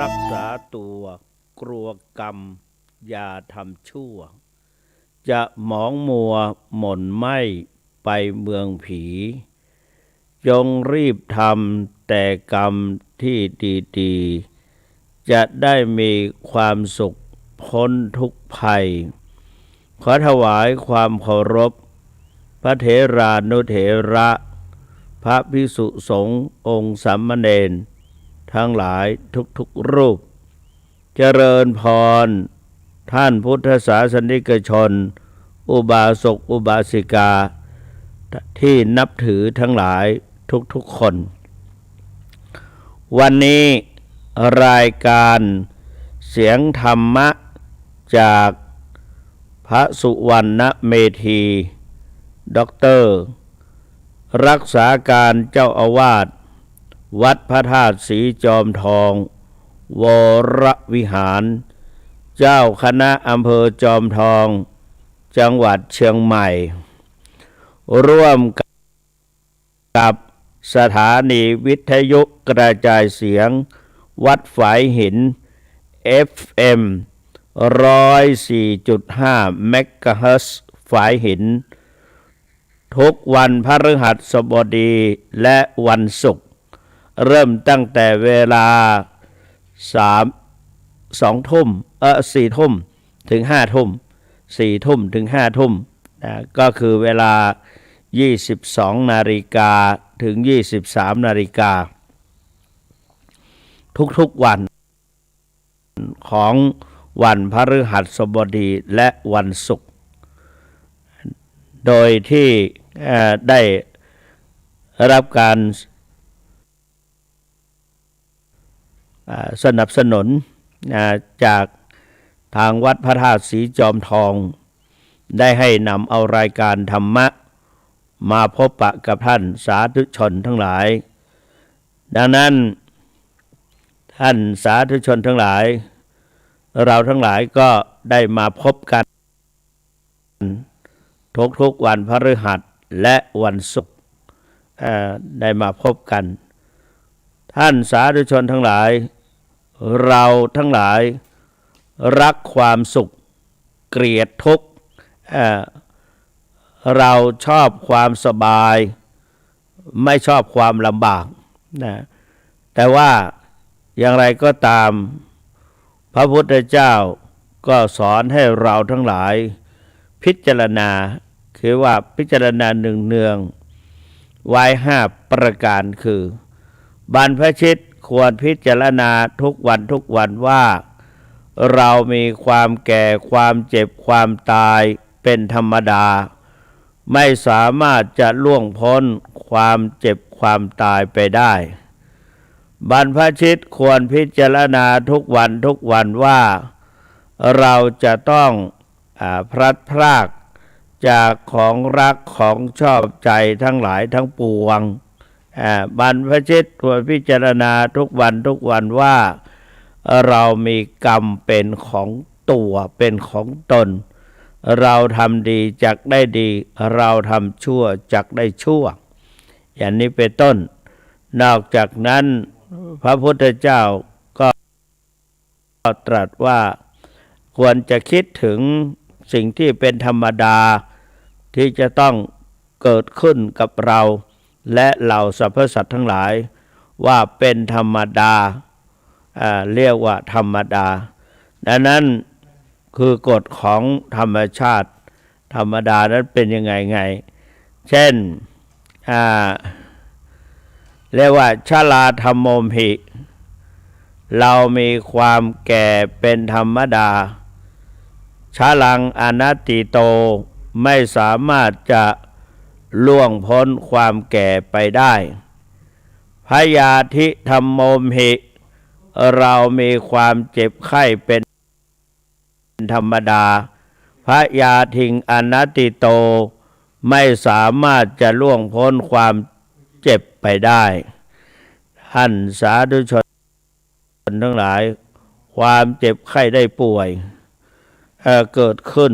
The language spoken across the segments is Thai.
รักษาตัวกลัวกรรมอย่าทำชั่วจะหมองมัวหม่นไหม้ไปเมืองผีจงรีบทำแต่กรรมที่ดีๆจะได้มีความสุขพ้นทุกภัยขอถวายความเคารพพระเถรานุเถระพระภิกษุสงฆ์องค์สามเณรทั้งหลายทุกรูปเจริญพรท่านพุทธศาสนิกชนอุบาสกอุบาสิกาที่นับถือทั้งหลายทุกคนวันนี้รายการเสียงธรรมะจากพระสุวรรณเมธีด็อกเตอร์รักษาการเจ้าอาวาสวัดพระธาตุศรีจอมทองวรวิหารเจ้าคณะอำเภอจอมทองจังหวัดเชียงใหม่ร่วมกับสถานีวิทยุกระจายเสียงวัดฝายหิน FM 104.5 เมกะเฮิรตซ์ฝายหินทุกวันพฤหัสบดีและวันศุกร์เริ่มตั้งแต่เวลา4 ทุ่มถึง5 ทุ่ม4 ทุ่มถึง5 ทุ่มก็คือเวลา22 นาฬิกาถึง23 นาฬิกาทุกวันของวันพฤหัสบดีและวันศุกร์โดยที่ได้รับการสนับสนุนจากทางวัดพระธาตุศรีจอมทองได้ให้นำเอารายการธรรมะมาพบปะกับท่านสาธุชนทั้งหลายดังนั้นท่านสาธุชนทั้งหลายเราทั้งหลายก็ได้มาพบกันทุกวันพฤหัสและวันศุกร์ได้มาพบกันท่านสาธุชนทั้งหลายเราทั้งหลายรักความสุขเกลียดทุกข์เราชอบความสบายไม่ชอบความลำบากนะแต่ว่าอย่างไรก็ตามพระพุทธเจ้าก็สอนให้เราทั้งหลายพิจารณาคือว่าพิจารณาเนืองๆไว้5 ประการคือบรรพชิตควรพิจารณาทุกวันว่าเรามีความแก่ความเจ็บความตายเป็นธรรมดาไม่สามารถจะล่วงพ้นความเจ็บความตายไปได้บรรพชิตควรพิจารณาทุกวันว่าเราจะต้องพลัดพรากจากของรักของชอบใจทั้งหลายทั้งปวงบรรพชิตควรพิจารณาทุกวันว่าเรามีกรรมเป็นของตัวเป็นของตนเราทำดีจักได้ดีเราทำชั่วจักได้ชั่วอย่างนี้เป็นต้นนอกจากนั้นพระพุทธเจ้าก็ตรัสว่าควรจะคิดถึงสิ่งที่เป็นธรรมดาที่จะต้องเกิดขึ้นกับเราและเหล่าสรรพสัตว์ทั้งหลายว่าเป็นธรรมดาเรียกว่าธรรมดาดังนั้นคือกฎของธรรมชาติธรรมดานั้นเป็นยังไงเช่นเรียกว่าชราธรรมโมหิเรามีความแก่เป็นธรรมดาชรังอนัตติโตไม่สามารถจะล่วงพ้นความแก่ไปได้พยาธิธรรมโมหิเรามีความเจ็บไข้เป็นธรรมดาพยาธิอนัตติโตไม่สามารถจะล่วงพ้นความเจ็บไปได้ท่านสาธุชนทั้งหลายความเจ็บไข้ได้ป่วยเกิดขึ้น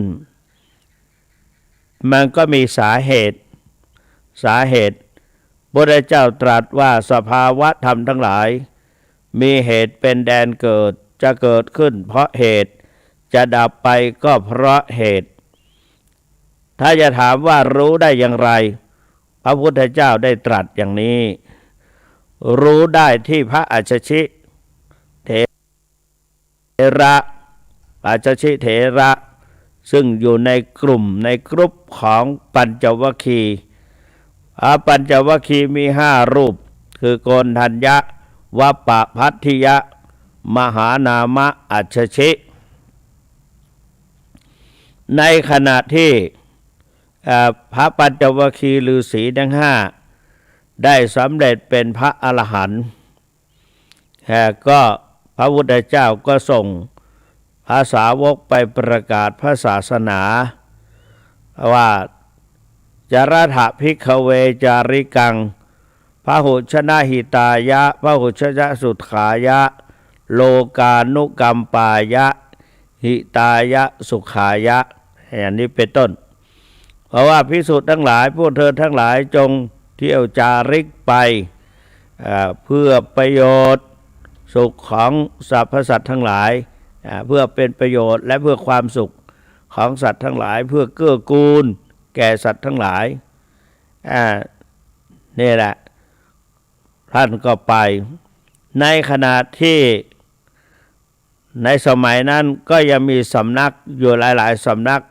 มันก็มีสาเหตุพระพุทธเจ้าตรัสว่าสภาวะธรรมทั้งหลาย มีเหตุเป็นแดนเกิดจะเกิดขึ้นเพราะเหตุจะดับไปก็เพราะเหตุถ้าจะถามว่ารู้ได้อย่างไรพระพุทธเจ้าได้ตรัสอย่างนี้รู้ได้ที่พระอัจฉริเถระอัจฉริเถระซึ่งอยู่ในกลุ่มในกรุ๊ปของปัญจวัคคีย์ปัญจวัคคีย์มี5รูปคือโกณฑัญญะวัปปะพัทธิยะมหานามะอัจฉริในขณะที่พระปัญจวัคคีย์ฤาษีทั้ง5ได้สำเร็จเป็นพระอรหันต์ก็พระพุทธเจ้าก็ส่งพระสาวกไปประกาศพระศาสนาว่าจารถะภิกขเวจาริกังพหุชนะหิตายะพหุชนะสุขายะโลกานุกรรมปายะหิตายะสุขายะอย่างนี้เป็นต้นเพราะว่าภิกษุทั้งหลายพวกเธอทั้งหลายจงเที่ยวจาริกไปเพื่อประโยชน์สุขของสรรพสัตว์ทั้งหลายเพื่อเป็นประโยชน์และเพื่อความสุขของสัตว์ทั้งหลายเพื่อเกื้อกูลแก่สัตว์ทั้งหลายนี่แหละท่านก็ไปในขณะที่ในสมัยนั้นก็ยังมีสำนักอยู่หลายๆสำนัก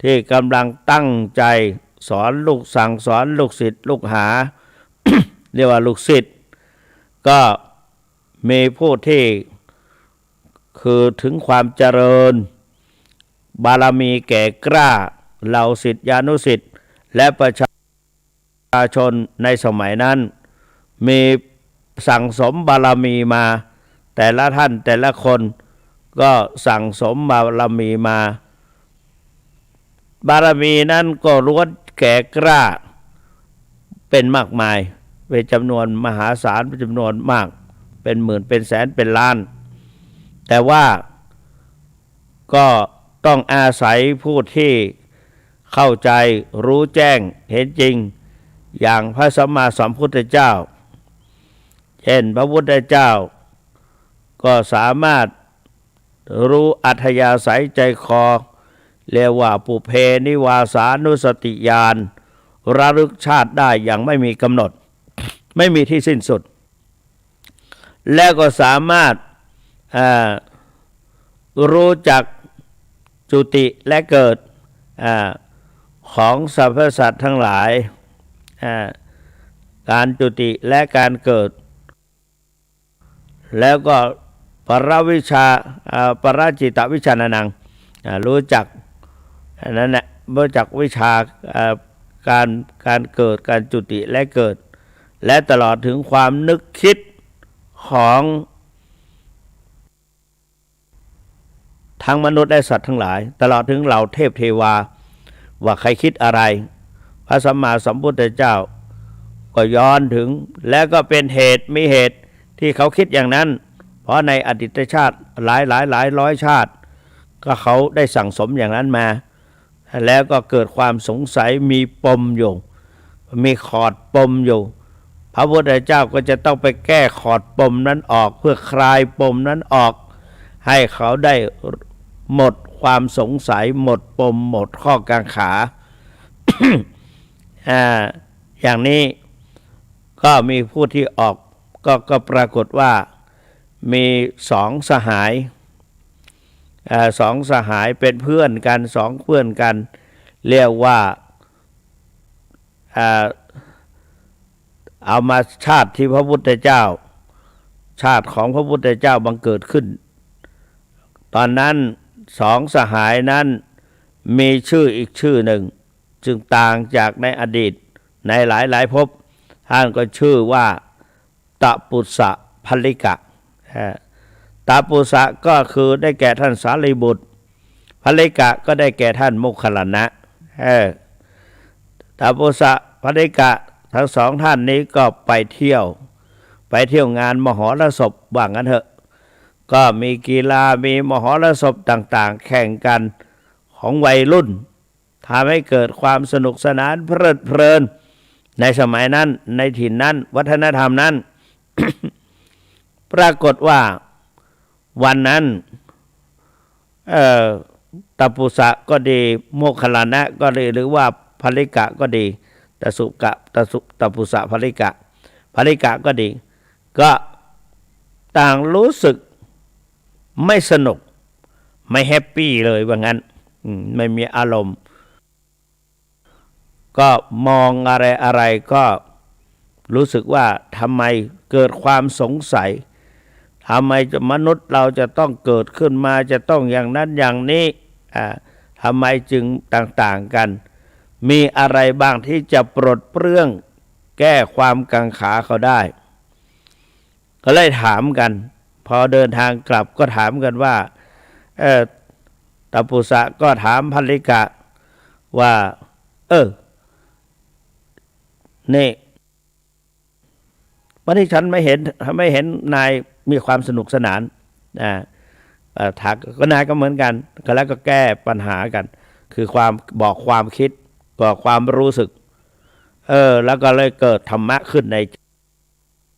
ที่กำลังตั้งใจสอนลูกสั่งสอนลูกศิษย์ลูกหา เรียกว่าลูกศิษย์ก็มีผู้ที่คือถึงความเจริญบารมีแก่กล้าเหล่าศิษยานุศิษย์และประชาชนในสมัยนั้นมีสั่งสมบารมีมาแต่ละท่านแต่ละคนก็สั่งสมบารมีมาบารมีนั้นก็ล้วนแก่กล้าเป็นมากมายเป็นจำนวนมหาศาลเป็นจำนวนมากเป็นหมื่นเป็นแสนเป็นล้านแต่ว่าก็ต้องอาศัยผู้ที่เข้าใจรู้แจ้งเห็นจริงอย่างพระสัมมาสัมพุทธเจ้าเช่นพระพุทธเจ้าก็สามารถรู้อัธยาศัยใจคอเรียกว่าปุเพนิวาสานุสติญาณระลึกชาติได้อย่างไม่มีกำหนดไม่มีที่สิ้นสุดและก็สามารถรู้จักจุติและเกิดของสรรพสัตว์ทั้งหลายการจุติและการเกิดแล้วก็ปรวิชาปรจิตวิชานังรู้จักนั้นแหละรู้จักวิชาการเกิดการจุติและเกิดและตลอดถึงความนึกคิดของทั้งมนุษย์และสัตว์ทั้งหลายตลอดถึงเหล่าเทพเทวาว่าใครคิดอะไรพระสัมมาสัมพุทธเจ้าก็ย้อนถึงและก็เป็นเหตุมีเหตุที่เขาคิดอย่างนั้นเพราะในอดีตชาติหลายร้อยชาติก็เขาได้สั่งสมอย่างนั้นมาแล้วก็เกิดความสงสัยมีปมอยู่มีขอดปมอยู่พระพุทธเจ้าก็จะต้องไปแก้ขอดปมนั้นออกเพื่อคลายปมนั้นออกให้เขาได้หมดความสงสัยหมดปมหมดข้อกังขา อย่างนี้ก็มีผู้ที่ออกก็ปรากฏว่ามีสองสหายเป็นเพื่อนกันสองเพื่อนกันเรียกว่าเอามาชาติที่พระพุทธเจ้าชาติของพระพุทธเจ้าบังเกิดขึ้นตอนนั้นสองสหายนั้นมีชื่ออีกชื่อหนึ่งจึงต่างจากในอดีตในหลายภพท่านก็ชื่อว่าตปุสสะภลิกะตปุสสะก็คือได้แก่ท่านสารีบุตรภลิกะก็ได้แก่ท่านโมคคัลลานะตปุสสะภลิกะทั้งสองท่านนี้ก็ไปเที่ยวงานมหรสพว่างั้นเถอะก็มีกีฬามีมหรสพต่างๆแข่งกันของวัยรุ่นทำให้เกิดความสนุกสนานเพลิดเพลินในสมัยนั้นในถิ่นนั้นวัฒนธรรมนั้น ปรากฏว่าวันนั้นตัปปุสะก็ดีโมคคัลลานะก็ดีหรือว่าภริกะก็ดีตัปปุสะภริกะก็ดีก็ต่างรู้สึกไม่สนุกไม่แฮปปี้เลยว่างั้นไม่มีอารมณ์ก็มองอะไรก็รู้สึกว่าทำไมเกิดความสงสัยทำไมมนุษย์เราจะต้องเกิดขึ้นมาจะต้องอย่างนั้นอย่างนี้ทำไมจึงต่างๆกันมีอะไรบ้างที่จะปลดเปลื้องแก้ความกังขาเขาได้ก็เลยถามกันพอเดินทางกลับก็ถามกันว่าตัปปุสะก็ถามภริกะว่านี่วันที่ฉันไม่เห็นนายมีความสนุกสนานถักก็นายก็เหมือนกันก็แล้วก็แก้ปัญหากันคือบอกความคิดบอกความรู้สึกแล้วก็เลยเกิดธรรมะขึ้นใน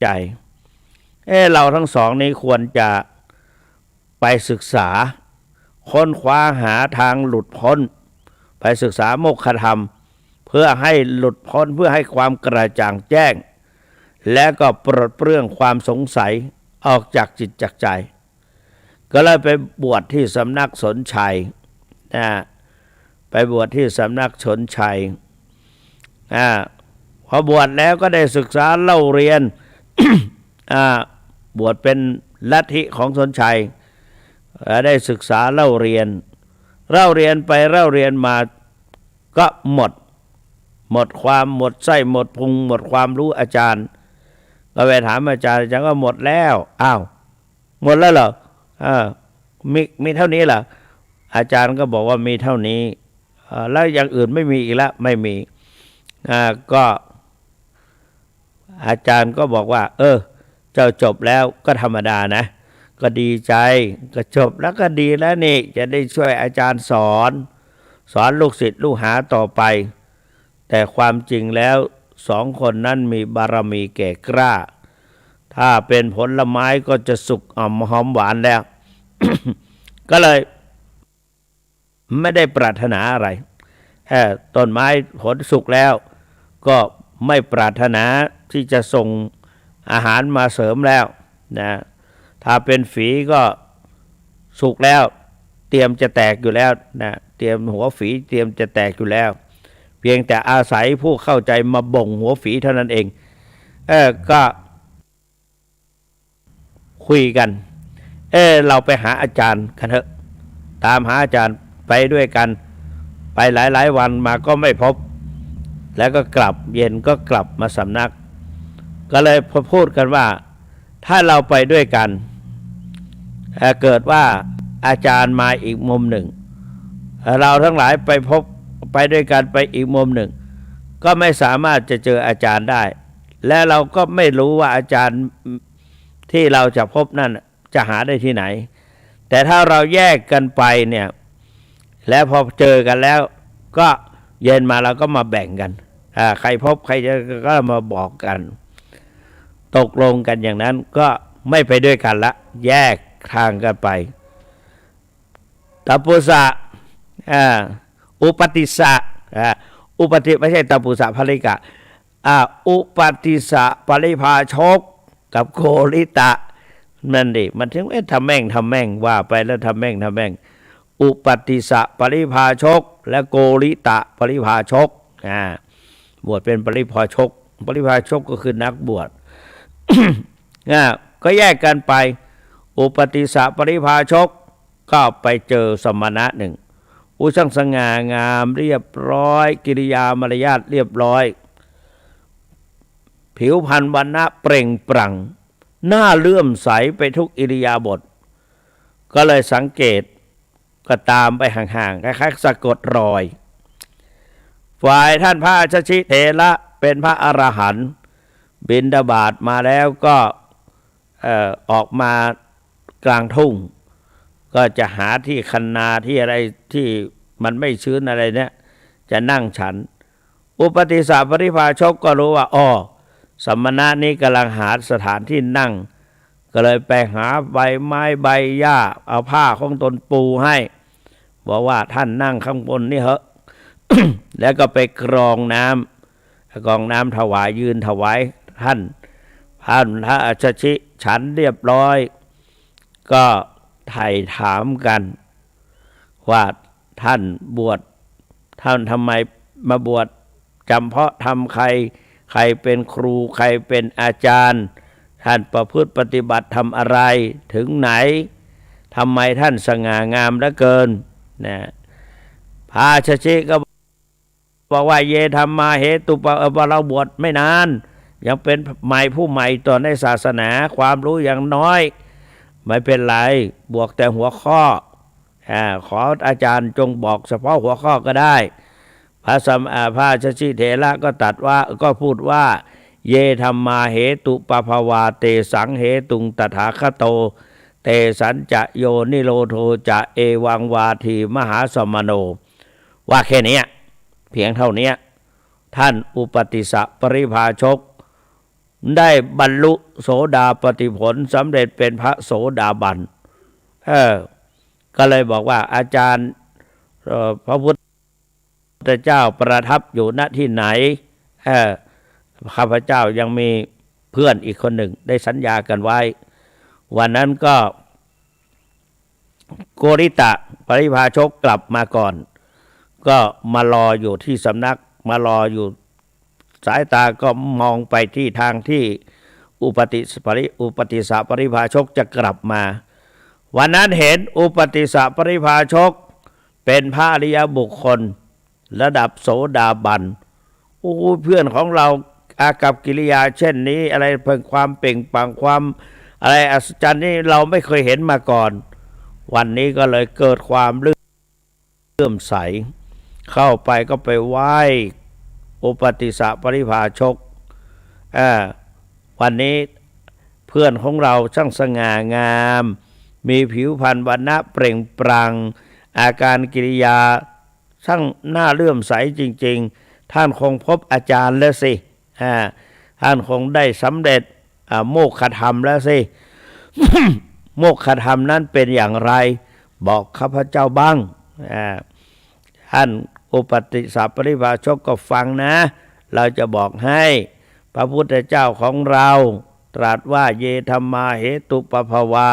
ใจเราทั้งสองนี้ควรจะไปศึกษาค้นคว้าหาทางหลุดพ้นไปศึกษาโมกขธรรมเพื่อให้หลุดพ้นเพื่อให้ความกระจ่างแจ้งและก็ปลดเปลื้องความสงสัยออกจากจิตจากใจก็เลยไปบวชที่สำนักสนชัยไปบวชที่สำนักสนชัยพอบวชแล้วก็ได้ศึกษาเล่าเรียน บวชเป็นลัทธิของสนชัยได้ศึกษาเล่าเรียนไปเล่าเรียนมาก็หมดความหมดไส้หมดพุงหมดความรู้อาจารย์ก็ไปถามอาจารย์ก็หมดแล้วหมดแล้วเหรอมีเท่านี้เหรออาจารย์ก็บอกว่ามีเท่านี้แล้วอย่างอื่นไม่มีอีกแล้วไม่มีก็อาจารย์ก็บอกว่าเจ้าจบแล้วก็ธรรมดานะก็ดีใจก็จบแล้วก็ดีแล้วนี่จะได้ช่วยอาจารย์สอนลูกศิษย์ลูกหาต่อไปแต่ความจริงแล้วสองคนนั้นมีบารมีแก่กล้าถ้าเป็นผลไม้ก็จะสุกหอมหวานแล้ว ก็เลยไม่ได้ปรารถนาอะไรต้นไม้ผลสุกแล้วก็ไม่ปรารถนาที่จะส่งอาหารมาเสริมแล้วนะถ้าเป็นฝีก็สุกแล้วเตรียมจะแตกอยู่แล้วนะเตรียมหัวฝีเตรียมจะแตกอยู่แล้วเพียงแต่อาศัยผู้เข้าใจมาบ่งหัวฝีเท่านั้นเองก็คุยกันเราไปหาอาจารย์กันเถอะตามหาอาจารย์ไปด้วยกันไปหลายวันมาก็ไม่พบแล้วก็กลับเย็นก็กลับมาสำนักก็เลยพูดกันว่าถ้าเราไปด้วยกันเกิดว่าอาจารย์มาอีกมุมหนึ่งเราทั้งหลายไปด้วยกันไปอีกมุมหนึ่งก็ไม่สามารถจะเจออาจารย์ได้และเราก็ไม่รู้ว่าอาจารย์ที่เราจะพบนั่นจะหาได้ที่ไหนแต่ถ้าเราแยกกันไปเนี่ยแล้วพอเจอกันแล้วก็เย็นมาเราก็มาแบ่งกันใครพบใครจะก็มาบอกกันตกลงกันอย่างนั้นก็ไม่ไปด้วยกันละแยกทางกันไปตัปปุสะอุปติสะอุปติไม่ใช่ตัปปุสะภริกะอุปติสะปริภาชกกับโกริตะนั่นดิมันถึงทำแม่งว่าไปแล้วทำแม่งอุปติสะปริภาชกและโกริตะปริภาชกบวชเป็นปริภาชกก็คือนักบวช ก็แยกกันไปอุปติสะปริภาชกก็ไปเจอสมณะหนึ่งช่างสง่างามเรียบร้อยกิริยามารยาทเรียบร้อยผิวพรรณวรรณะเปล่งปลั่งหน้าเลื่อมใสไปทุกอิริยาบถก็เลยสังเกตก็ตามไปห่างๆคล้ายๆสะกดรอยฝ่ายท่านพระชชิเถระเป็นพระอรหันต์บิณฑบาตมาแล้วก็ออกมากลางทุ่งก็จะหาที่คันนาที่อะไรที่มันไม่ชื้นอะไรเนี่ยจะนั่งฉันอุปติสสะปริภาชกก็รู้ว่าสมณะนี้กำลังหาสถานที่นั่ง ก็เลยไปหาใบไม้ใบหญ้าเอาผ้าของตนปูให้บอกว่าท่านนั่งข้างบนนี่เหอะ แล้วก็ไปกรองน้ำถวายยืนถวายท่านพระอัชชิฉันเรียบร้อยก็ไถ่ถามกันว่าท่านบวชท่านทำไมมาบวชจำเพาะทำใครเป็นครูใครเป็นอาจารย์ท่านประพฤติปฏิบัติทำอะไรถึงไหนทำไมท่านสง่างามเหลือเกินนะพระชชิก็บอกว่าเยธรรมาเหตุปะเราบวชไม่นานยังเป็นผู้ใหม่ต่อในศาสนาความรู้อย่างน้อยไม่เป็นไรบวกแต่หัวข้อขออาจารย์จงบอกเฉพาะหัวข้อก็ได้พระชชิเถระก็ตัดว่าก็พูดว่าเยธรรมาเหตุปภวาเตสังเหตุงตถาคโตเตสัญจะโยนิโรโธจะเอวังวาทีมหาสมโนว่าแค่นี้เพียงเท่านี้ท่านอุปติสสะปริภาชกได้บรรลุโสดาปัตติผลสำเร็จเป็นพระโสดาบันก็เลยบอกว่าอาจารย์พระพุทธเจ้าประทับอยู่ณที่ไหนข้าพเจ้ายังมีเพื่อนอีกคนหนึ่งได้สัญญากันไว้วันนั้นก็โกริตะปริภาชกกลับมาก่อนก็มารออยู่ที่สำนักมารออยู่สายตาก็มองไปที่ทางที่อุปติสสะปริภาชกจะกลับมาวันนั้นเห็นอุปติสสะปริภาชกเป็นพระอริยบุคคลระดับโสดาบันโอ้เพื่อนของเราอากับกิริยาเช่นนี้อะไรเพิ่งความเปล่งปลั่งความอะไรอัศจรรย์นี่เราไม่เคยเห็นมาก่อนวันนี้ก็เลยเกิดความเลื่อมใสเข้าไปก็ไปไหว้อุปติสสะปริภาชกวันนี้เพื่อนของเราช่างสง่างามมีผิวพรรณวรรณะเปล่งปลั่งอาการกิริยาช่างน่าเลื่อมใสจริงๆท่านคงพบอาจารย์แล้วสิท่านคงได้สำเร็จโมกขธรรมแล้วสิ โมกขธรรมนั้นเป็นอย่างไรบอกข้าพเจ้าบ้างท่านอุปติสสะปริภาชกก็ฟังนะเราจะบอกให้พระพุทธเจ้าของเราตรัสว่าเยธรรมาเหตุปภวา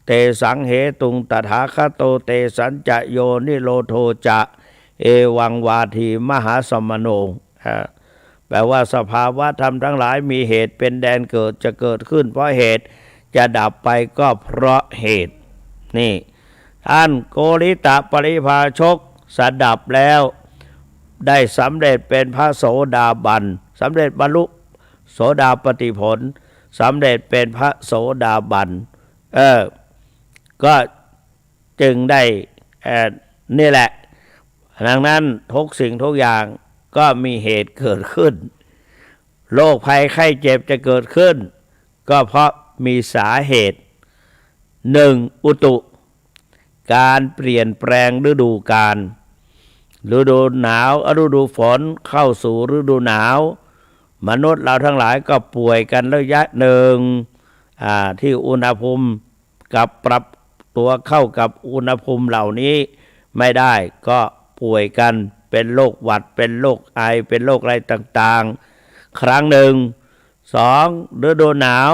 เตสังเหตุงตถาคโตเตสัญจะโยนิโรโธจะเอวังวาทีมหาสมโนแปลว่าสภาวะธรรมทั้งหลายมีเหตุเป็นแดนเกิดจะเกิดขึ้นเพราะเหตุจะดับไปก็เพราะเหตุนี่ท่านโกริตะปริภาชกสดับแล้วได้สำเร็จเป็นพระโสดาบันสำเร็จบรรลุโสดาปัตติผลสำเร็จเป็นพระโสดาบันก็จึงได้นี่แหละดังนั้นทุกสิ่งทุกอย่างก็มีเหตุเกิดขึ้นโรคภัยไข้เจ็บจะเกิดขึ้นก็เพราะมีสาเหตุหนึ่งอุตุการเปลี่ยนแปลงฤดูกาลฤดูหนาวฤดูฝนเข้าสู่ฤดูหนาวมนุษย์เราทั้งหลายก็ป่วยกันระยะหนึ่งที่อุณหภูมิกับปรับตัวเข้ากับอุณหภูมิเหล่านี้ไม่ได้ก็ป่วยกันเป็นโรคหวัดเป็นโรคไอเป็นโรคอะไรต่างๆครั้งหนึ่งสองฤดูหนาว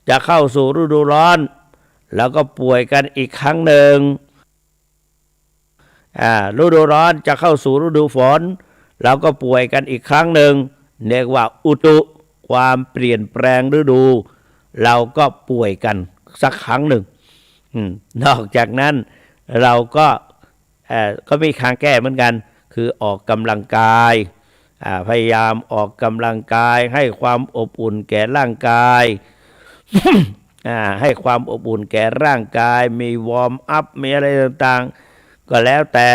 จะเข้าสู่ฤดูร้อนแล้วก็ป่วยกันอีกครั้งหนึ่งฤดูร้อนจะเข้าสู่ฤดูฝนเราก็ป่วยกันอีกครั้งหนึ่งเรียกว่าอุตุความเปลี่ยนแปลงฤดูเราก็ป่วยกันสักครั้งหนึ่งนอกจากนั้นเราก็มีทางแก้เหมือนกันคือออกกำลังกายพยายามออกกำลังกายให้ความอบอุ่นแก่ร่างกาย ให้ความอบอุ่นแก่ร่างกายมีวอร์มอัพมีอะไรต่างๆก็แล้วแต่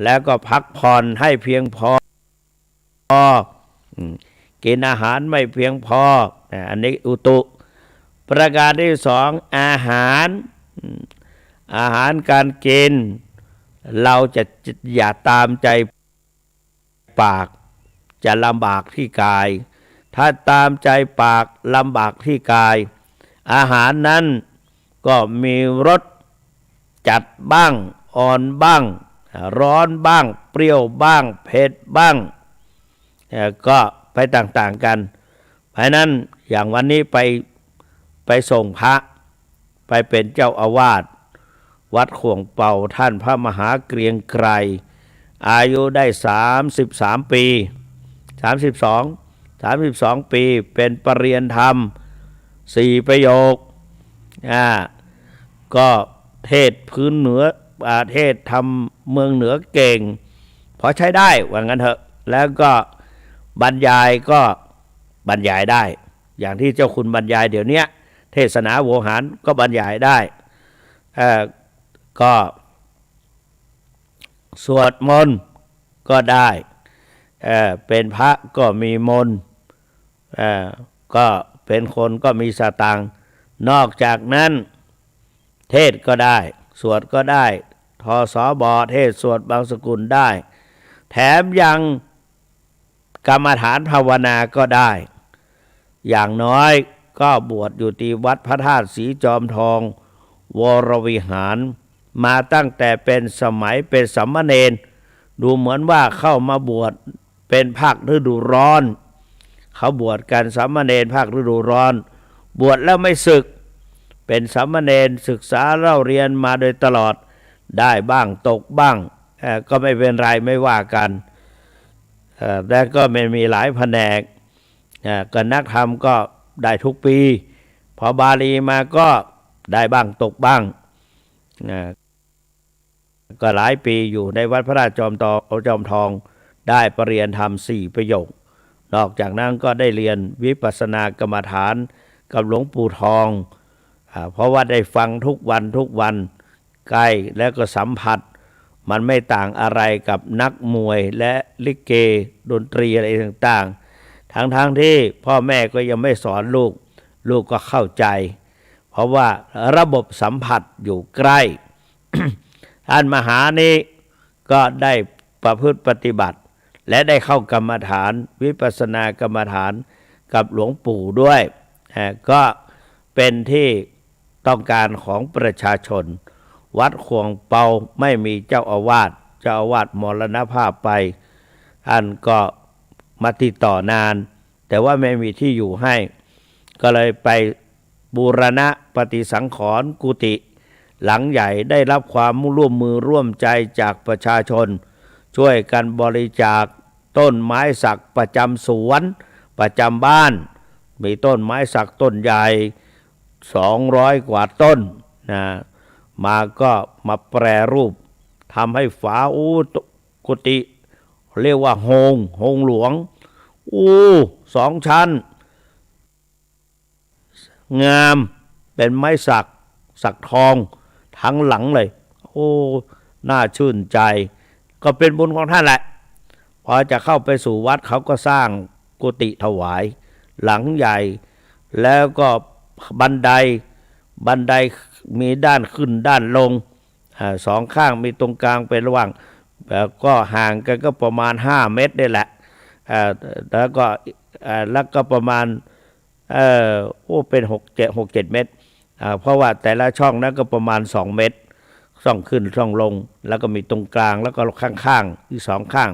แล้วก็พักผ่อนให้เพียงพอกินอาหารไม่เพียงพออันนี้อุตุประการที่สองอาหารการกินเราจะอย่าตามใจปากจะลำบากที่กายถ้าตามใจปากลำบากที่กาย อาหารนั้นก็มีรสจัดบ้างอ่อนบ้างร้อนบ้างเปรี้ยวบ้างเผ็ดบ้างก็ไปต่างๆกันเพราะนั้นอย่างวันนี้ไปส่งพระไปเป็นเจ้าอาวาสวัดขวงเป่าท่านพระมหาเกรียงไกรอายุได้33 ปี32ปีเป็นปรริญญาธรรม4 ประโยคก็เทศพื้นเหนือเทศทำเมืองเหนือเก่งพอใช้ได้ว่างั้นเถอะแล้วก็บรรยายก็บรรยายได้อย่างที่เจ้าคุณบรรยายเดี๋ยวนี้เทศนาโวหารก็บรรยายได้ก็สวดมนต์ก็ได้เป็นพระก็มีมนต์ก็เป็นคนก็มีสตางค์นอกจากนั้นเทศก็ได้สวดก็ได้ทศบเทศสวดบางสกุลได้แถมยังกรรมฐานภาวนาก็ได้อย่างน้อยก็บวชอยู่ที่วัดพระธาตุศรีจอมทองวรวิหารมาตั้งแต่เป็นสมัยเป็นสามเณรดูเหมือนว่าเข้ามาบวชเป็นภาคฤดูร้อนเขาบวชกันสามเณรภาคฤดูร้อนบวชแล้วไม่สึกเป็นสามเณรศึกษาเล่าเรียนมาโดยตลอดได้บ้างตกบ้างก็ไม่เป็นไรไม่ว่ากันแต่ก็ไม่มีหลายแผนกก็นักธรรมก็ได้ทุกปีพอบาลีมาก็ได้บ้างตกบ้างก็หลายปีอยู่ในวัดพระราชจอมทองได้ปรริญญาธรรม4 ประโยคนอกจากนั้นก็ได้เรียนวิปัสสนากรรมฐานกับหลวงปู่ทองเพราะว่าได้ฟังทุกวันใกล้แล้วก็สัมผัสมันไม่ต่างอะไรกับนักมวยและลิเกดนตรีอะไรต่างๆทั้งที่พ่อแม่ก็ยังไม่สอนลูกก็เข้าใจเพราะว่าระบบสัมผัสอยู่ใกล้ ท่านมหานี้ก็ได้ประพฤติปฏิบัติและได้เข้ากรรมฐานวิปัสสนากรรมฐานกับหลวงปู่ด้วยก็เป็นที่ต้องการของประชาชนวัดขวงเปาไม่มีเจ้าอาวาสมรณภาพไปท่านก็มาติดต่อนานแต่ว่าไม่มีที่อยู่ให้ก็เลยไปบูรณะปฏิสังขรณ์กุฏิหลังใหญ่ได้รับความร่วมมือร่วมใจจากประชาชนช่วยกันบริจาคต้นไม้สักประจำสวนประจำบ้านมีต้นไม้สักต้นใหญ่200 กว่าต้นมาก็มาแปรรูปทำให้ฝากุฏิเรียกว่าโฮงหลวง2 ชั้นงามเป็นไม้สักทองทั้งหลังเลยน่าชื่นใจก็เป็นบุญของท่านแหละพอจะเข้าไปสู่วัดเขาก็สร้างกุฏิถวายหลังใหญ่แล้วก็บันไดมีด้านขึ้นด้านลง2 ข้างมีตรงกลางเป็นระหว่างก็ห่างกันก็ประมาณ5 เมตรได้แหละแล้วก็ประมาณเป็น6-7 เมตรเพราะว่าแต่ละช่องนั้นก็ประมาณ2 เมตรช่องขึ้นช่องลงแล้วก็มีตรงกลางแล้วก็ข้างๆอีก2 ข้าง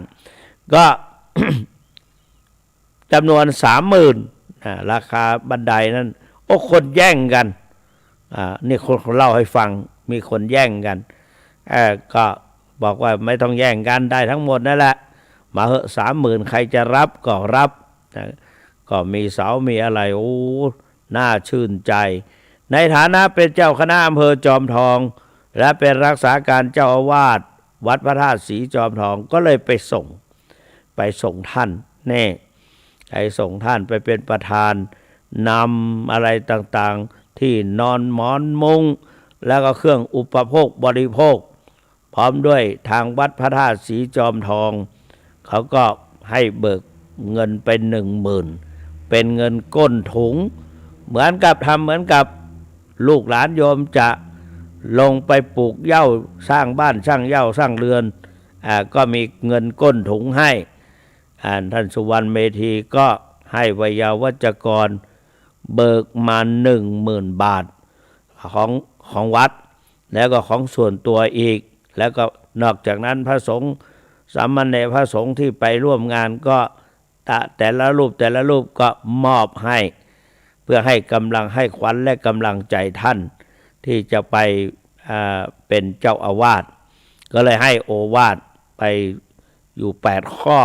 ก็ จำนวน 30,000ราคาบันไดนั้นคนแย่งกันนี่คนเล่าให้ฟังมีคนแย่งกันก็บอกว่าไม่ต้องแย่งกันได้ทั้งหมดนั่นแหละมาเหอะ30,000ใครจะรับก็รับก็มีเสามีอะไรน่าชื่นใจในฐานะเป็นเจ้าคณะอำเภอจอมทองและเป็นรักษาการเจ้าอาวาสวัดพระธาตุศรีจอมทองก็เลยไปส่งท่านไปส่งท่านไปเป็นประธานนำอะไรต่างๆที่นอนหมอนมุ้งแล้วก็เครื่องอุปโภคบริโภคพร้อมด้วยทางวัดพระธาตุศรีจอมทองเขาก็ให้เบิกเงินเป็น10,000เป็นเงินก้นถุงเหมือนกับลูกหลานโยมจะลงไปปลูกเหย้าสร้างบ้านสร้างเหย้าสร้างเรือนก็มีเงินก้นถุงให้ท่านสุวรรณเมธีก็ให้วิยาวัจกร เบิกมา10,000 บาทของวัดแล้วก็ของส่วนตัวอีกแล้วก็นอกจากนั้นพระสงฆ์สามเณรพระสงฆ์ที่ไปร่วมงานก็แต่ละรูปก็มอบให้เพื่อให้กำลังให้ขวัญและกำลังใจท่านที่จะไปเป็นเจ้าอาวาสก็เลยให้โอวาทไปอยู่8 ข้อ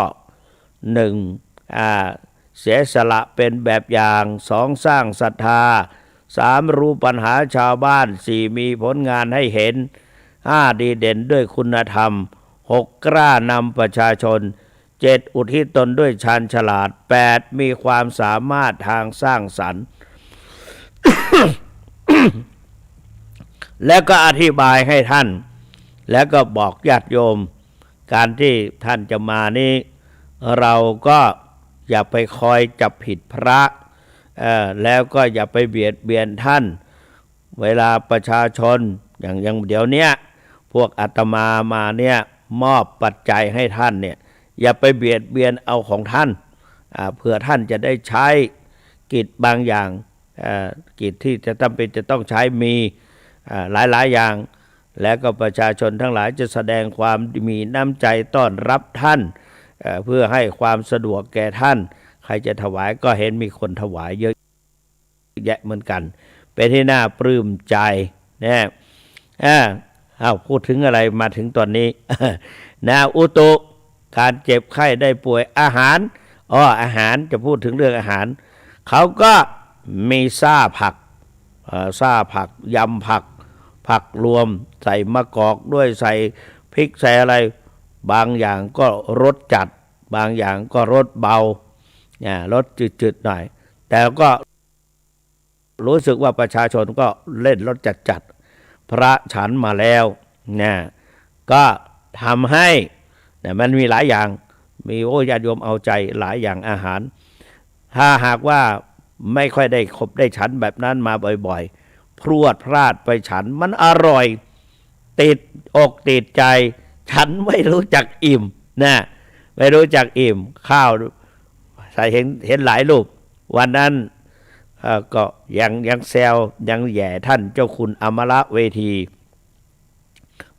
1. เสียสละเป็นแบบอย่าง 2. สร้างศรัทธา 3. รู้ปัญหาชาวบ้าน 4. มีผลงานให้เห็น 5. ดีเด่นด้วยคุณธรรม 6. กล้านำประชาชน 7. อุทิศตนด้วยชาญฉลาด 8. มีความสามารถทางสร้างสรรค์ แล้วก็อธิบายให้ท่านแล้วก็บอกญาติโยมการที่ท่านจะมานี้เราก็อย่าไปคอยจับผิดพระแล้วก็อย่าไปเบียดเบียนท่านเวลาประชาชนอย่างเดี๋ยวนี้พวกอาตมาเนี่ยมอบปัจจัยให้ท่านเนี่ยอย่าไปเบียดเบียนเอาของท่านเพื่อท่านจะได้ใช้กิจบางอย่างกิจที่จะจำเป็นจะต้องใช้มีหลายอย่างแล้วก็ประชาชนทั้งหลายจะแสดงความมีน้ำใจต้อนรับท่านเพื่อให้ความสะดวกแก่ท่านใครจะถวายก็เห็นมีคนถวายเยอะแยะเหมือนกันเป็นที่น่าปลื้มใจนะพูดถึงอะไรมาถึงตอนนี้ นะอุตุการเจ็บไข้ได้ป่วยอาหารอาหารจะพูดถึงเรื่องอาหารเขาก็มีซ่าผักยำผักรวมใส่มะกอกด้วยใส่พริกใส่อะไรบางอย่างก็รสจัดบางอย่างก็รสเบารสจืดๆหน่อยแต่ก็รู้สึกว่าประชาชนก็เล่นรสจัดพระฉันมาแล้วนะก็ทำให้มันมีหลายอย่างมีญาติโยมเอาใจหลายอย่างอาหารถ้าหากว่าไม่ค่อยได้ฉันแบบนั้นมาบ่อยๆพรวดพลาดไปฉันมันอร่อยติดอกติดใจฉันไม่รู้จักอิ่มนะไม่รู้จักอิ่มข้าวใส่เห็นหลายรูปวันนั้นก็ยังแซวยังแย่ท่านเจ้าคุณอมรเวที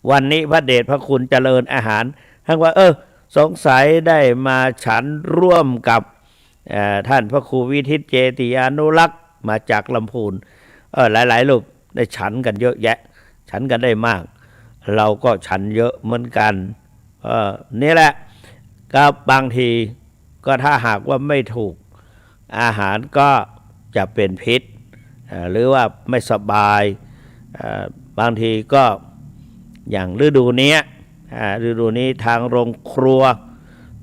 วันนี้พระเดชพระคุณเจริญอาหารทั้งว่าสงสัยได้มาฉันร่วมกับท่านพระครูวิทิตเจติยานุรักษ์มาจากลำพูนหลายรูปได้ฉันกันเยอะแยะฉันกันได้มากเราก็ฉันเยอะเหมือนกันนี่แหละก็บางทีก็ถ้าหากว่าไม่ถูกอาหารก็จะเป็นพิษหรือว่าไม่สบายบางทีก็อย่างฤดูนี้ทางโรงครัว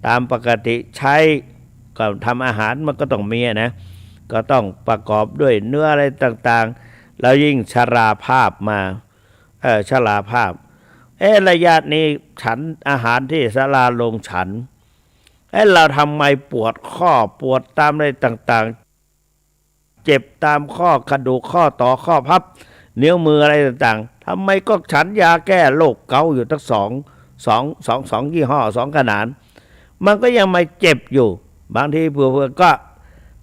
ตามปกติใช้ก็ทำอาหารมันก็ต้องมีนะก็ต้องประกอบด้วยเนื้ออะไรต่างๆแล้วยิ่งชราภาพมาชราภาพระยะนี้ฉันอาหารที่ศาลาลงฉันเราทำไมปวดข้อปวดตามอะไรต่างๆเจ็บตามข้อกระดูกข้อต่อข้อพับนิ้วมืออะไรต่างๆทำไมก็ฉันยาแก้โรคเกาอยู่ทั้งสองยี่ห้อ2 ขนาดมันก็ยังไม่เจ็บอยู่บางทีเผื่อก็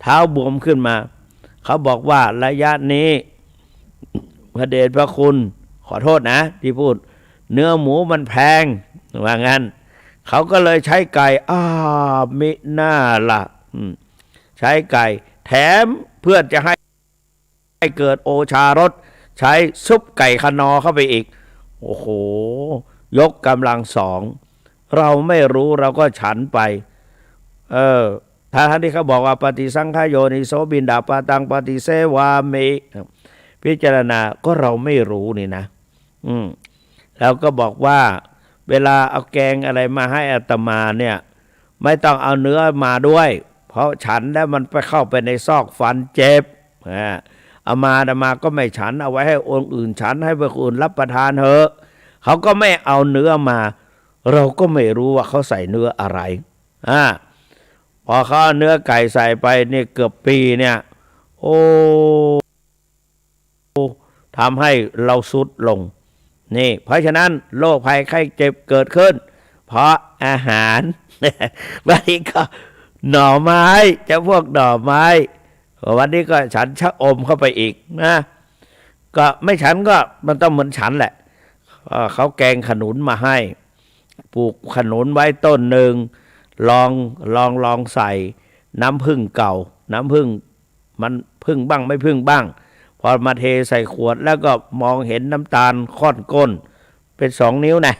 เท้าบวมขึ้นมาเขาบอกว่าระยะนี้พระเดชพระคุณขอโทษนะที่พูดเนื้อหมูมันแพงว่างั้นเขาก็เลยใช้ไก่มิน่าล่ะใช้ไก่แถมเพื่อจะให้เกิดโอชารสใช้ซุปไก่คนอเข้าไปอีกโอ้โหยกกำลัง2เราไม่รู้เราก็ฉันไปท่านที่เขาบอกว่าปฏิสังขโยนิโสบินดาปาตังปฏิเสวามิพิจารณาก็เราไม่รู้นี่นะแล้วก็บอกว่าเวลาเอาแกงอะไรมาให้อาตมาเนี่ยไม่ต้องเอาเนื้อมาด้วยเพราะฉันแล้วมันไปเข้าไปในซอกฟันเจ็บอามาก็ไม่ฉันเอาไว้ให้องค์อื่นฉันให้พวกอื่นรับประทานเถอะเขาก็ไม่เอาเนื้อมาเราก็ไม่รู้ว่าเขาใส่เนื้ออะไรพอเขาเอาเนื้อไก่ใส่ไปเนี่ยเกือบปีเนี่ยทำให้เราสุดลงนี่เพราะฉะนั้นโรคภัยไข้เจ็บเกิดขึ้นเพราะอาหารบางทีก็หน่อไม้จะพวกหน่อไม้ วันนี้ก็ฉันชะอมเข้าไปอีกนะก็ไม่ฉันก็มันต้องเหมือนฉันแหละเขาแกงขนุนมาให้ปลูกขนุนไว้ต้นหนึ่งลองใส่น้ำผึ้งเก่าน้ำผึ้งมันผึ้งบ้างไม่ผึ้งบ้างพอมาเทใส่ขวดแล้วก็มองเห็นน้ำตาลค่อนก้นเป็น2 นิ้วนะ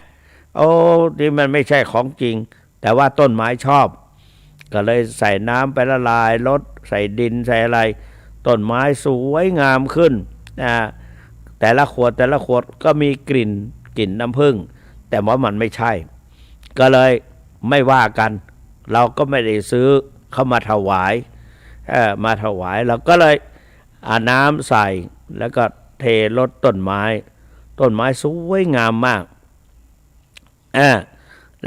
โอ้นี่มันไม่ใช่ของจริงแต่ว่าต้นไม้ชอบก็เลยใส่น้ำไปละลายลดใส่ดินใส่อะไรต้นไม้สวยงามขึ้นแต่ละขวดก็มีกลิ่นน้ำผึ้งแต่ว่ามันไม่ใช่ก็เลยไม่ว่ากันเราก็ไม่ได้ซื้อเข้ามาถวายเราก็เลยเอาน้ำใส่แล้วก็เทรดต้นไม้สวยงามมาก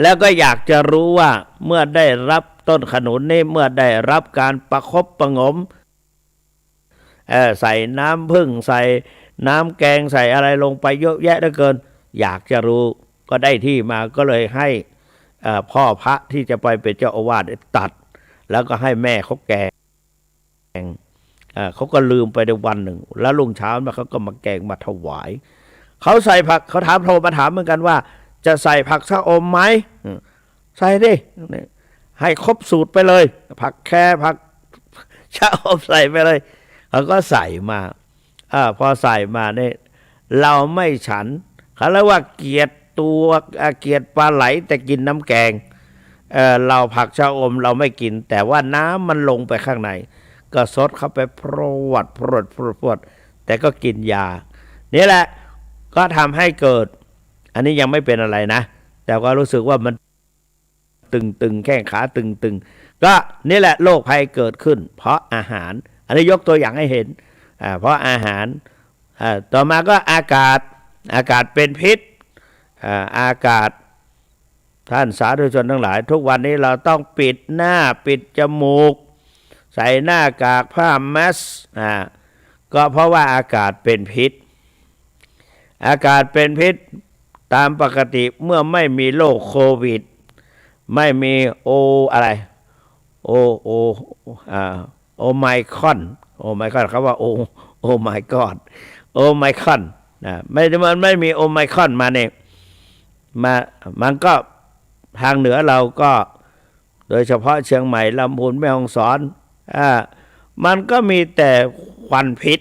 แล้วก็อยากจะรู้ว่าเมื่อได้รับต้นขนุนนี่เมื่อได้รับการประคบประงมใส่น้ำผึ้งใส่น้ำแกงใส่อะไรลงไปเยอะแยะเหลือเกินอยากจะรู้ก็ได้ที่มาก็เลยให้พ่อพระที่จะไปเป็นเจ้าอาวาสตัดแล้วก็ให้แม่เขาแกงเขาก็ลืมไปในวันหนึ่งแล้วรุ่งเช้าเขาก็มาแกงมาถวายเขาใส่ผักเขาโทรมาถามเหมือนกันว่าจะใส่ผักชะอมไหมใส่ดิให้ครบสูตรไปเลยผักแค่ผักชะอมใส่ไปเลยเขาก็ใส่มาพอใส่มาเนี่ยเราไม่ฉันเขาเรียกว่าเกียรติปลาไหลแต่กินน้ำแกงเราผักชะอมเราไม่กินแต่ว่าน้ำมันลงไปข้างในก็ซดเข้าไปพรวดแต่ก็กินยานี่แหละก็ทำให้เกิดอันนี้ยังไม่เป็นอะไรนะแต่ก็รู้สึกว่ามันตึงแข้งขาตึงก็นี่แหละโรคภัยเกิดขึ้นเพราะอาหารอันนี้ยกตัวอย่างให้เห็นเพราะอาหารต่อมาก็อากาศเป็นพิษอากาศท่านสาธุชนทั้งหลายทุกวันนี้เราต้องปิดหน้าปิดจมูกใส่หน้ากากผ้าแมสก็เพราะว่าอากาศเป็นพิษตามปกติเมื่อไม่มีโรคโควิดไม่มีโไมครอนเขาว่าโอไมกอดโอไมครอนมันไม่มีโอไมครอนมาเนี่ยมันก็ทางเหนือเราก็โดยเฉพาะเชียงใหม่ลำพูนแม่ฮ่องสอนมันก็มีแต่ควันพิษ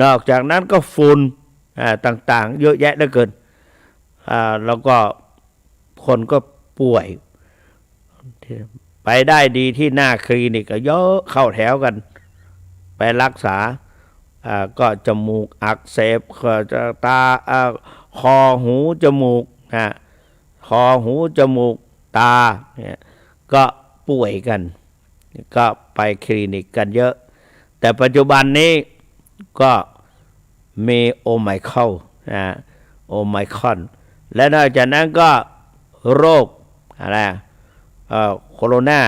นอกจากนั้นก็ฝุ่นต่างๆเยอะแยะเหลือเกินแล้วก็คนก็ป่วยไปได้ดีที่หน้าคลินิกก็เยอะเข้าแถวกันไปรักษาก็จมูกอักเสบตาคอหูจมูกตาเนี่ยก็ป่วยกันก็ไปคลินิกกันเยอะแต่ปัจจุบันนี้ก็มีโอไมครอนและนอกจากนั้นก็โรคอะไรโคโรนา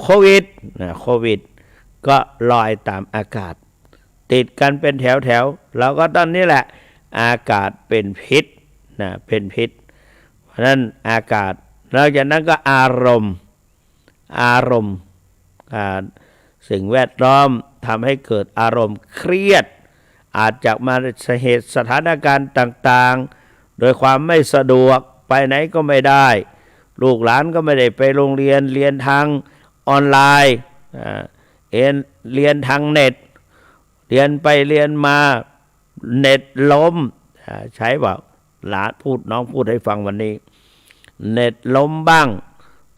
โควิด -19 โควิดก็ลอยตามอากาศติดกันเป็นแถวแล้วก็ตอนนี้แหละอากาศเป็นพิษเพราะนั้นอากาศแล้วจากนั้นก็อารมณ์สิ่งแวดล้อมทำให้เกิดอารมณ์เครียดอาจจะมาเหตุสถานการณ์ต่างๆโดยความไม่สะดวกไปไหนก็ไม่ได้ลูกหลานก็ไม่ได้ไปโรงเรียนทางออนไลน์เรียนทางเน็ตเรียนไปเรียนมาเน็ตล้มใช้ว่าหลานน้องพูดให้ฟังวันนี้เน็ตล้มบ้าง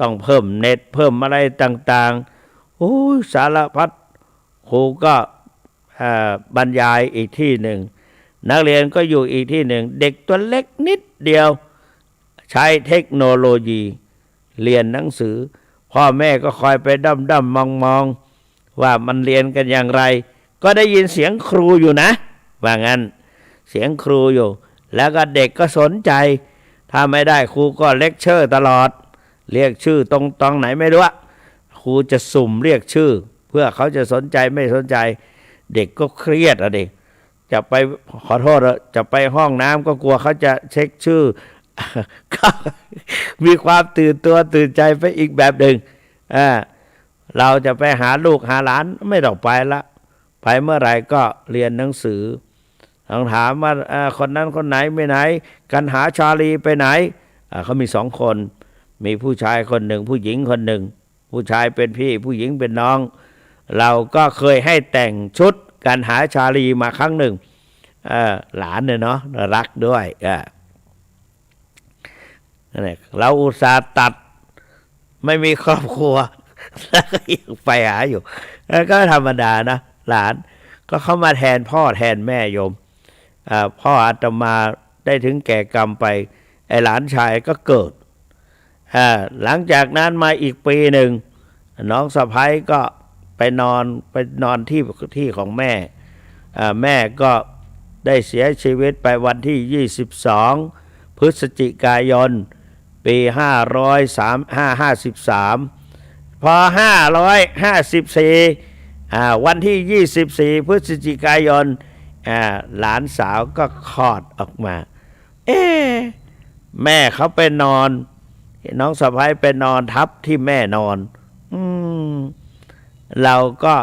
ต้องเพิ่มเน็ตเพิ่มอะไรต่างๆโอ้สารพัดครูก็บรรยายอีกที่หนึ่งนักเรียนก็อยู่อีกที่หนึ่งเด็กตัวเล็กนิดเดียวใช้เทคโนโลยีเรียนหนังสือพ่อแม่ก็คอยไปด้อมมองว่ามันเรียนกันอย่างไรก็ได้ยินเสียงครูอยู่นะว่างั้นเสียงครูอยู่แล้วก็เด็กก็สนใจถ้าไม่ได้ครูก็เลคเชอร์ตลอดเรียกชื่อตรงไหนไม่รู้ครูจะสุ่มเรียกชื่อเพื่อเขาจะสนใจไม่สนใจเด็กก็เครียดเด็กจะไปขอโทษจะไปห้องน้ำก็กลัวเขาจะเช็คชื่อมีความตื่นตัวตื่นใจไปอีกแบบหนึ่ง เราจะไปหาลูกหาหลานไม่ต้องไปละไปเมื่อไหร่ก็เรียนหนังสือต้องถามว่าคนนั้นคนไหนไปไหนกันหาชาลีไปไหนเขามี2 คนมีผู้ชายคนหนึ่งผู้หญิงคนหนึ่งผู้ชายเป็นพี่ผู้หญิงเป็นน้องเราก็เคยให้แต่งชุดกันหาชาลีมาครั้งหนึ่งหลานเนี่ยเนาะรักด้วยเราอุตส่าห์ตัดไม่มีครอบครัวแล้วก็ยังไปหาอยู่ก็ธรรมดานะหลานก็เข้ามาแทนพ่อแทนแม่โยมพ่ออาตมาได้ถึงแก่กรรมไปไอ้หลานชายก็เกิดหลังจากนั้นมาอีกปีหนึ่งน้องสะใภ้ก็ไปนอนที่ของแม่แม่ก็ได้เสียชีวิตไปวันที่22พฤศจิกายนปี553พอ554วันที่24พฤศจิกายนหลานสาวก็คลอดออกมาแม่เขาไปนอนน้องสะใภ้ไปนอนทับที่แม่นอนเราก็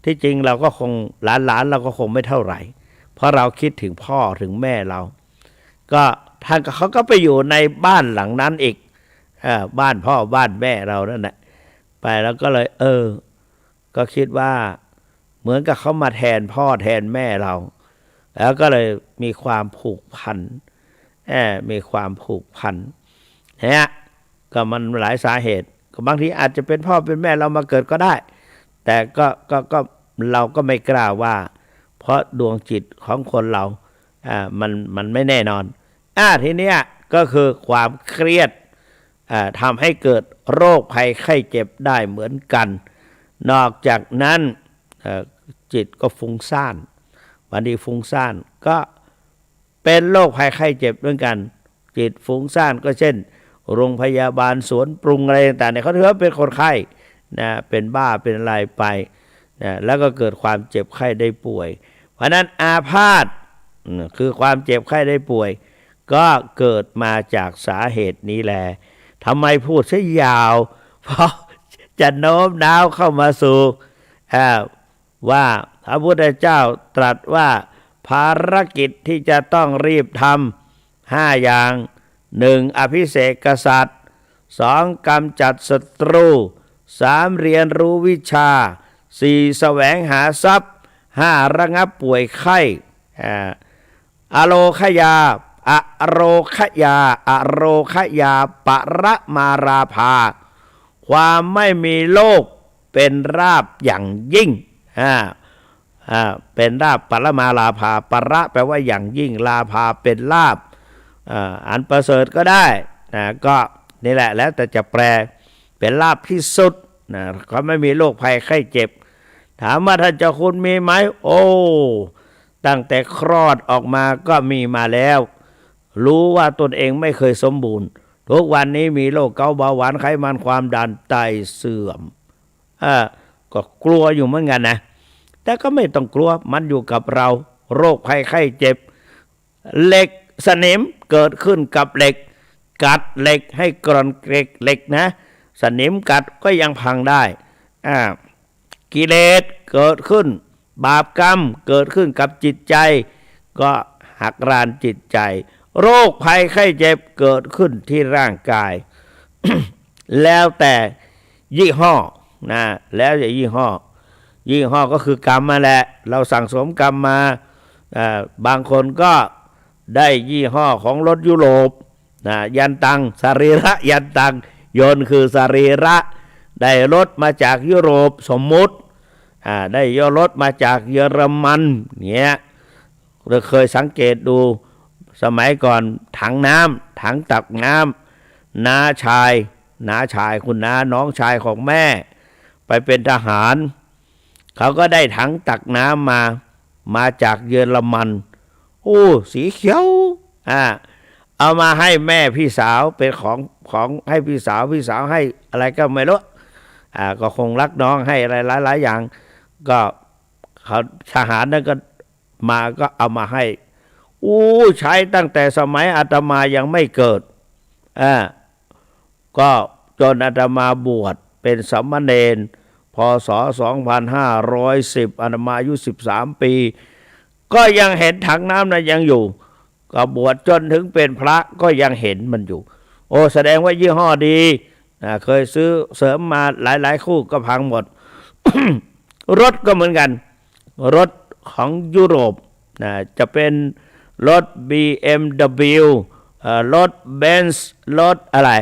ที่จริงเราก็คงหลานเราก็คงไม่เท่าไหร่เพราะเราคิดถึงพ่อถึงแม่เราก็ท่านเขาก็ไปอยู่ในบ้านหลังนั้นอีกบ้านพ่อบ้านแม่เรานั่นแหละไปแล้วก็เลยก็คิดว่าเหมือนกับเขามาแทนพ่อแทนแม่เราแล้วก็เลยมีความผูกพันมีความผูกพันเนี่ยก็มันหลายสาเหตุก็บางทีอาจจะเป็นพ่อเป็นแม่เรามาเกิดก็ได้แต่ก็เราก็ไม่กล้าว่าเพราะดวงจิตของคนเรามันไม่แน่นอนทีเนี้ยก็คือความเครียดทำให้เกิดโรคภัยไข้เจ็บได้เหมือนกันนอกจากนั้นจิตก็ฟุ้งซ่านวันนี้ฟุ้งซ่านก็เป็นโรคภัยไข้เจ็บเหมือนกันจิตฟุ้งซ่านก็เช่นโรงพยาบาลสวนปรุงอะไรต่างๆเนี่ยเขาถือว่าเป็นคนไข้นะเป็นบ้าเป็นอะไรไปนะแล้วก็เกิดความเจ็บไข้ได้ป่วยเพราะนั้นอาพาธคือความเจ็บไข้ได้ป่วยก็เกิดมาจากสาเหตุนี้แหละทำไมพูดซะยาวเพราะจะโน้มน้าวเข้ามาสู่ว่าพระพุทธเจ้าตรัสว่าภารกิจที่จะต้องรีบทำ5 อย่าง1อภิเษกกษัตริย์2กำจัดศัตรู3เรียนรู้วิชา4แสวงหาทรัพย์5ระงับป่วยไข้อโรคยาปรมาราภาความไม่มีโรคเป็นราภอย่างยิ่งเป็นราภปรมาราภาประแปลว่าอย่างยิ่งลาภาเป็นลาภอันประเสริฐก็ได้ก็นี่แหละแล้วแต่จะแปลเป็นลาภที่สุดเขาไม่มีโรคภัยไข้เจ็บถามว่าท่านเจ้าคุณมีไหมตั้งแต่คลอดออกมาก็มีมาแล้วรู้ว่าตนเองไม่เคยสมบูรณ์ทุกวันนี้มีโรคเกาต์เบาหวานไขมันความดันไตเสื่อมก็กลัวอยู่เหมือนกันนะแต่ก็ไม่ต้องกลัวมันอยู่กับเราโรคภัยไข้เจ็บเหล็กสนิมเกิดขึ้นกับเหล็กกัดเหล็กให้กร่อนเหล็กนะสนิมกัดก็ยังพังได้กิเลสเกิดขึ้นบาปกรรมเกิดขึ้นกับจิตใจก็หักรานจิตใจโรคภัยไข้เจ็บเกิดขึ้นที่ร่างกาย แล้วแต่ยี่ห้อนะแล้วแต่ยี่ห้อก็คือกรรมมาแหละเราสั่งสมกรรมมาบางคนก็ได้ยี่ห้อของรถยุโรปยันตังสรีระยันตังยนต์คือสรีระได้รถมาจากยุโรปสมมุติได้รถมาจากเยอรมันเนี่ยเราเคยสังเกตดูสมัยก่อนถังตักน้ำน้าชายคุณน้าน้องชายของแม่ไปเป็นทหารเขาก็ได้ถังตักน้ำมาจากเยอรมันสีเขียวเอามาให้แม่พี่สาวเป็นของให้พี่สาวให้อะไรก็ไม่รู้ก็คงรักน้องให้อะไรหลายอย่างก็เขาทหารนั่นก็มาก็เอามาให้ใช้ตั้งแต่สมัยอาตมายังไม่เกิดก็จนอาตมาบวช เป็นสามเณรพศ2510อาตมาอายุ13 ปีก็ยังเห็นถังน้ำนั้นยังอยู่ก็บวชจนถึงเป็นพระก็ยังเห็นมันอยู่โอ้แสดงว่ายี่ห้อดีเคยซื้อเสริมมาหลายคู่ก็พังหมด รถก็เหมือนกันรถของยุโรปจะเป็นรถ BMW รถ Benz รถอะไร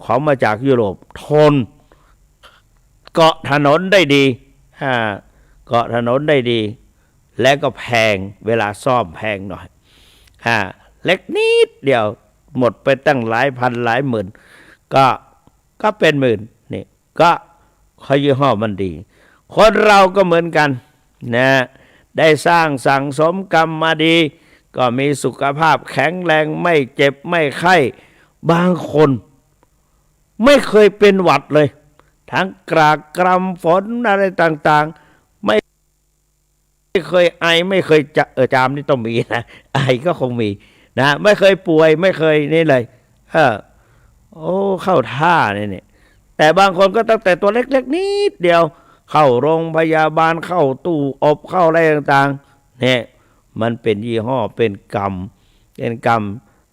ของมาจากยุโรปทนเกาะถนนได้ดีเกาะถนนได้ดีและก็แพงเวลาซ่อมแพงหน่อยเล็กนิดเดียวหมดไปตั้งหลายพันหลายหมื่นก็เป็นหมื่นนี่ก็เขายี่ห้อมันดีคนเราก็เหมือนกันนะได้สร้างสั่งสมกรรมมาดีก็มีสุขภาพแข็งแรงไม่เจ็บไม่ไข้บางคนไม่เคยเป็นหวัดเลยทั้งกรากกรำฝนอะไรต่างๆไม่เคยไอไม่เคยจามนี่ต้องมีนะไอก็คงมีนะไม่เคยป่วยไม่เคยนี่เลยโอ้เข้าท่าเนี่ยแต่บางคนก็ตั้งแต่ตัวเล็กๆนิดเดียวเข้าโรงพยาบาลเข้าตู้อบเข้าอะไรต่างๆเนี่ยมันเป็นยี่ห้อเป็นกรรม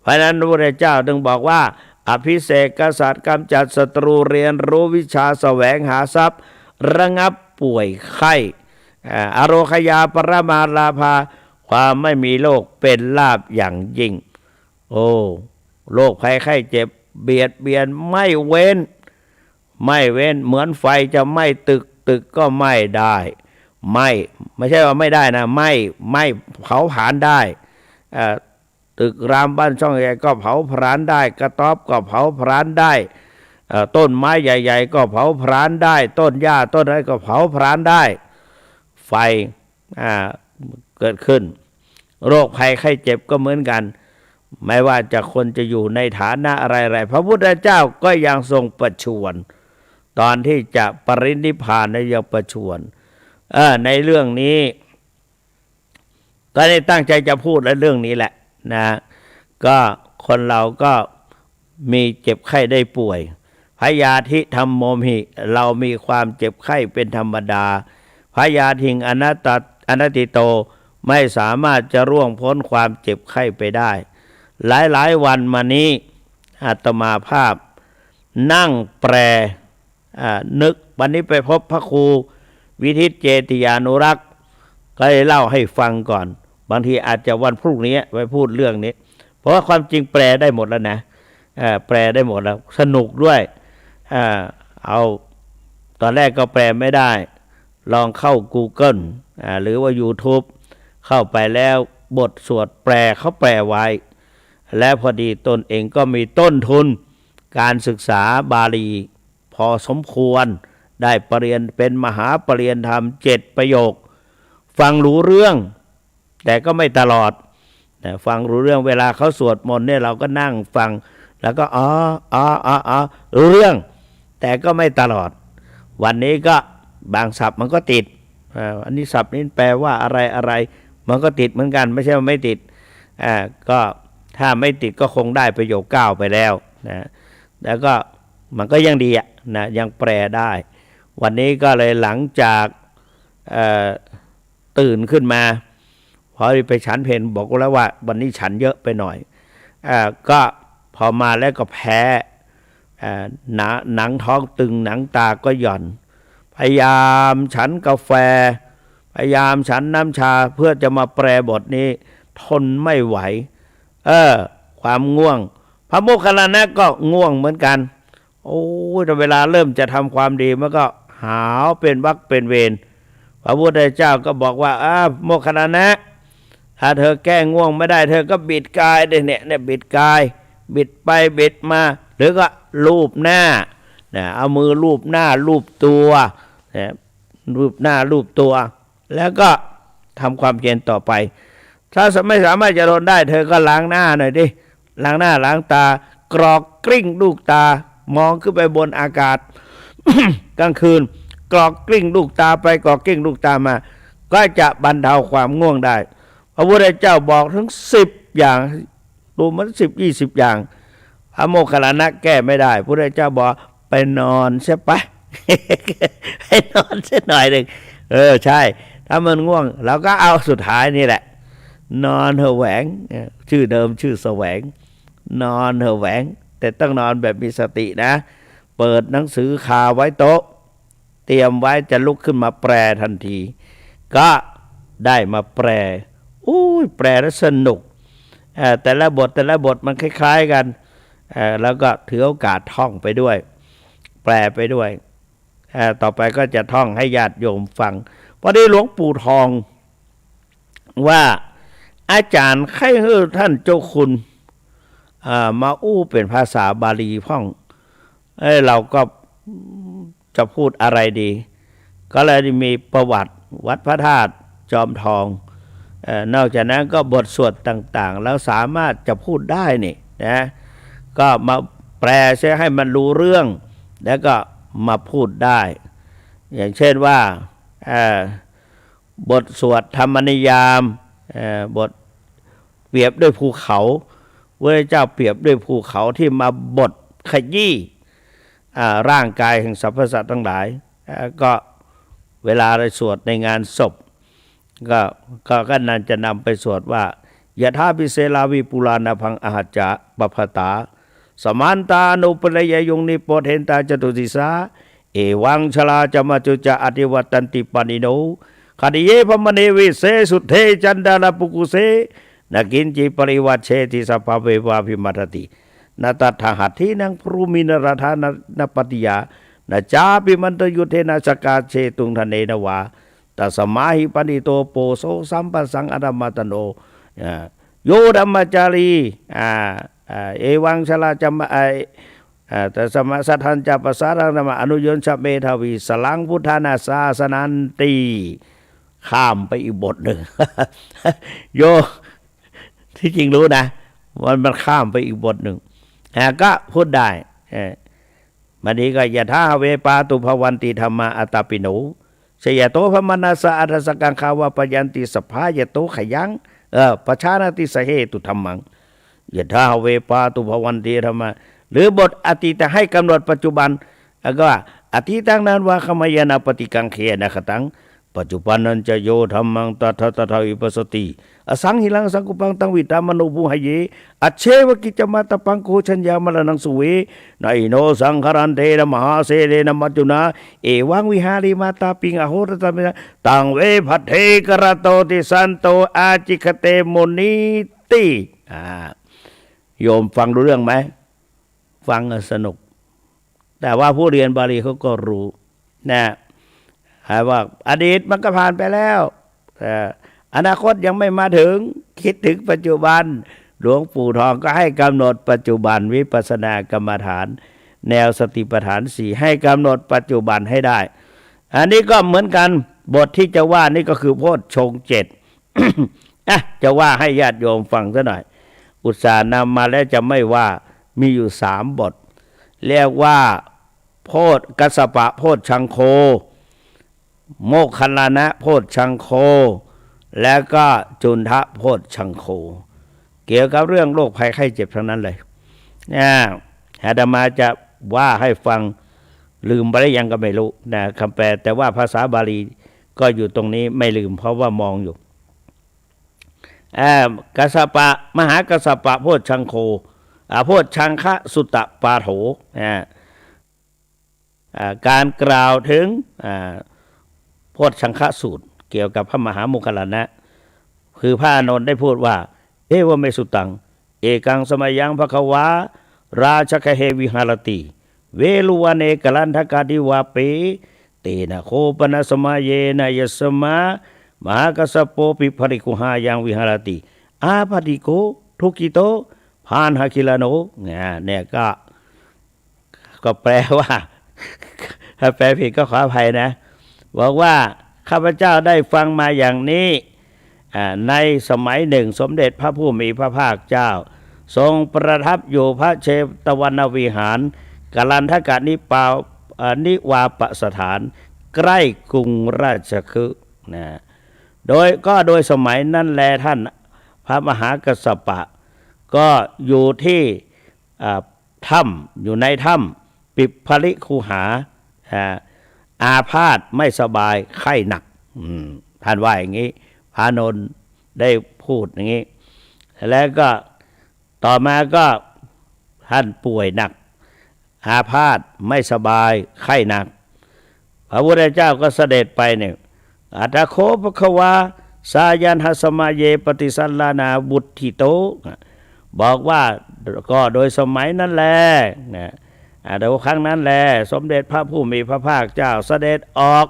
เพราะนั้นพระพุทธเจ้าจึงบอกว่าอภิเษกกษัตริย์กำจัดศัตรูเรียนรู้วิชาแสวงหาทรัพย์ระงับป่วยไข้อโรคยาปรมาลาภาความไม่มีโรคเป็นลาภอย่างยิ่งโอ้โรคภัยไข้เจ็บเบียดเบียนไม่เว้นเหมือนไฟจะไหม้ตึกก็ไหม้ได้ไม่ใช่ว่าไม่ได้นะไหม้เผาผลาญได้ตึกรามบ้านช่องใหญ่ก็เผาผลาญได้กระต๊อบก็เผาผลาญได้ต้นไม้ใหญ่ๆก็เผาผลาญได้ต้นหญ้าต้นอะไรก็เผาผลาญได้ไฟเกิดขึ้นโรคภัยไข้เจ็บก็เหมือนกันไม่ว่าจะคนจะอยู่ในฐานะอะไรพระพุทธเจ้าก็ยังทรงประชวรตอนที่จะปรินิพพานในยังประชวรในเรื่องนี้ก็ได้ตั้งใจจะพูดในเรื่องนี้แหละนะก็คนเราก็มีเจ็บไข้ได้ป่วยพยาธิธรรมโมหิเรามีความเจ็บไข้เป็นธรรมดาพยาธิอนัตติโตไม่สามารถจะร่วงพ้นความเจ็บไข้ไปได้หลายวันมานี้อาตมาภาพนั่งแปรนึกวันนี้ไปพบพระครูวิทิตเจติยานุรักษ์ก็เลยเล่าให้ฟังก่อนบางทีอาจจะวันพรุ่งนี้ไปพูดเรื่องนี้เพราะว่าความจริงแปลได้หมดแล้วนะแปลได้หมดแล้วสนุกด้วยเอาตอนแรกก็แปลไม่ได้ลองเข้า Google หรือว่า YouTube เข้าไปแล้วบทสวดแปลเขาแปลไว้และพอดีตนเองก็มีต้นทุนการศึกษาบาลีพอสมควรได้ปรริญญาเป็นมหาปรริญญาธรรม7 ประโยคฟังรู้เรื่องแต่ก็ไม่ตลอดฟังรู้เรื่องเวลาเขาสวดมนต์เนี่ยเราก็นั่งฟังแล้วก็รู้เรื่องแต่ก็ไม่ตลอดวันนี้ก็บางศัพท์มันก็ติดอันนี้ศัพท์นี้แปลว่าอะไรมันก็ติดเหมือนกันไม่ใช่ว่าไม่ติดก็ถ้าไม่ติดก็คงได้ประโยค9ไปแล้วนะแล้วก็มันก็ยังดีนะยังแปลได้วันนี้ก็เลยหลังจากตื่นขึ้นมาพอไปฉันเพลบอกแล้วว่าวันนี้ฉันเยอะไปหน่อยก็พอมาแล้วก็แพ้หนังท้องตึงหนังตาก็หย่อนพยายามฉันกาแฟพยายามฉันน้ำชาเพื่อจะมาแปลบทนี้ทนไม่ไหวความง่วงพระโมคคัลลานะก็ง่วงเหมือนกันโอ้แต่เวลาเริ่มจะทำความดีมันก็หาวเป็นวรรคเป็นเวรพระพุทธเจ้าก็บอกว่าโมคคัลลานะถ้าเธอแก้ง่วงไม่ได้เธอก็บิดกายเนี่ยบิดกายบิดไปบิดมาหรือก็ลูบหน้าเอามือลูบหน้าลูบตัวลูบหน้าลูบตัวแล้วก็ทำความเพียรต่อไปถ้าไม่สามารถจะทนได้เธอก็ล้างหน้าหน่อยดิล้างหน้าล้างตากรอกกลิ้งลูกตามองขึ้นไปบนอากาศ กลางคืนกรอกกลิ้งลูกตาไปกรอกกลิ้งลูกตามาก็จะบรรเทาความง่วงได้พระพุทธเจ้าบอกถึง10 อย่างดูมัน10-20 อย่างพระโมคคัลลานะแก้ไม่ได้พระพุทธเจ้าบอก ไปนอนใช่ปะ ให้นอนสักหน่อยหนึ่งใช่ถ้ามันง่วงเราก็เอาสุดท้ายนี่แหละนอนเถอะแหวงชื่อเดิมชื่อแสวงนอนเถอะแหวงแต่ต้องนอนแบบมีสตินะเปิดหนังสือคาไว้โต๊ะเตรียมไว้จะลุกขึ้นมาแปลทันทีก็ได้มาแปลแปลแล้วสนุกแต่ละบทมันคล้ายๆกันแล้วก็ถือโอกาสท่องไปด้วยแปลไปด้วยต่อไปก็จะท่องให้ญาติโยมฟังพอดีหลวงปู่ทองว่าอาจารย์ให้ท่านเจ้าคุณมาเป็นภาษาบาลีพ่องเราก็จะพูดอะไรดีก็เลยมีประวัติวัดพระธาตุจอมทองนอกจากนั้นก็บทสวดต่างๆแล้วสามารถจะพูดได้นี่นะก็มาแปลใช้ให้มันรู้เรื่องแล้วก็มาพูดได้อย่างเช่นว่าบทสวดธรรมนิยามบทเปรียบด้วยภูเขาพระเจ้าเปรียบด้วยภูเขาที่มาบดขยี้ร่างกายแห่งสรรพสัตว์ทั้งหลายก็เวลาเราสวดในงานศพก็นั่นจะนำไปสวดว่ายะธาปิเสลาวิปุราณพังอหัจจะปภตาสมานตานุปเลยยงนิโปเทนตาจตุติสาเอวังชลาจมาจุจะอธิวัตันติปานิโนคดิเยพมเนวิเสสุเทจันดาลปุกุเสนกินจิปริวัชเชติสภาเววาภิมัตตินาตัทหัตถินังพรูมินรธานนปติยานาจาปิมันตยุเทนาสกาเชตุงทเนนวาตัสมาหิปณิโตโปโสสัมปัสสังอดัมมัตโนโยดัมมจารีเอวังชลาจัมแต่สมสัทธันจะปสารังนามอนุยนชเมทวีสลังพุทธานาสาสนันตีข้ามไปอีกบทหนึ่ง โยที่จริงรู้นะมันข้ามไปอีกบทหนึ่งก็พูดได้มันนี้ก็ยะถาเวปาตุภวันติธรรมาอัตตปิโนชยโตพมนาสะอัตสกังคาวะปยันติสภายโตขยังปชานติสเหตุธรรมังยะถาเวปาตุภวันติธรรมาหรือบทอติแต่ให้กำหนดปัจจุบันก็ว่าอติตังนั้นว่าขมายนาปฏิกังเขนะขตังปัจจุบันนันจะโยธรรมังตัทตถาวิปัสสติอสังหิลังสังกุปังตังวิตามโนบุหเยอเชวกิจมาตปังโคชัญญามรณังสุเวไนโนสังขรันเทนะมหาเสเรนะมัจจุนาเอวังวิหาริมาตาปิงอโหรตมินะตังเวภัทเทกรโตติสันโตอาจิคเตโมนิติโยมฟังรู้เรื่องไหมฟังสนุกแต่ว่าผู้เรียนบาลีเขาก็รู้นะว่าอดีตมันก็ผ่านไปแล้วอนาคตยังไม่มาถึงคิดถึงปัจจุบันหลวงปู่ทองก็ให้กำหนดปัจจุบันวิปัสสนากรรมฐานแนวสติปัฏฐาน4ให้กำหนดปัจจุบันให้ได้อันนี้ก็เหมือนกันบทที่จะว่านี่ก็คือโพชฌงค์7 จะว่าให้ญาติโยมฟังซะหน่อยอุตส่าห์นำมาแล้วจะไม่ว่ามีอยู่3บทเรียกว่าโพชกัสสปะโพชชังโคโมคคัลลานะโพชชังโคแล้วก็จุนทะโพชชังโคเกี่ยวกับเรื่องโรคภัยไข้เจ็บทั้งนั้นเลยอาตมาจะว่าให้ฟังลืมไปแล้วยังก็ไม่รู้นะคำแปลแต่ว่าภาษาบาลีก็อยู่ตรงนี้ไม่ลืมเพราะว่ามองอยู่กัสสปะมหากัสสปะโพชชังโคโพชชังคะสุตตปาโถการกล่าวถึงโพชชังคะสูตรเกี่ยวกับพระมหาโมคคัลลานะคือพระอานนท์ได้พูดว่าเอวเมสุตังเอกังสมัยยังภควาราชคเหวิหารติเวลุวันเอกลันทกาดิวาเปเตนะโคปนะสมัยเยนะยสมามหากัสสโปปิภริคุหายังวิหารติอาปติโกทุกิโตพานหคิลโนเนี่ยก็แปลว่าถ้าแปลผิดก็ขออภัยนะบอกว่าข้าพเจ้าได้ฟังมาอย่างนี้ในสมัยหนึ่งสมเด็จพระผู้มีพระภาคเจ้าทรงประทับอยู่พระเชตวันวิหารกลันทกนิวาปสถานใกล้กรุงราชคฤห์โดยสมัยนั้นแลท่านพระมหากัสสปะก็อยู่ที่ถ้ำอยู่ในถ้ ปิภริคูหาอาพาธไม่สบายไข้หนักท่านว่าอย่างนี้พระอานนท์ได้พูดอย่างนี้แล้วก็ต่อมาก็ท่านป่วยหนักอาพาธไม่สบายไข้หนักพระพุทธเจ้าก็เสด็จไปเนี่ยอัตถโคภควาสายันหสมาเยปฏิสัลลานาบุตถิโตบอกว่าก็โดยสมัยนั้นแลนะโดยครั้งนั้นแลสมเด็จพระผู้มีพระภาคเจ้าเสด็จออก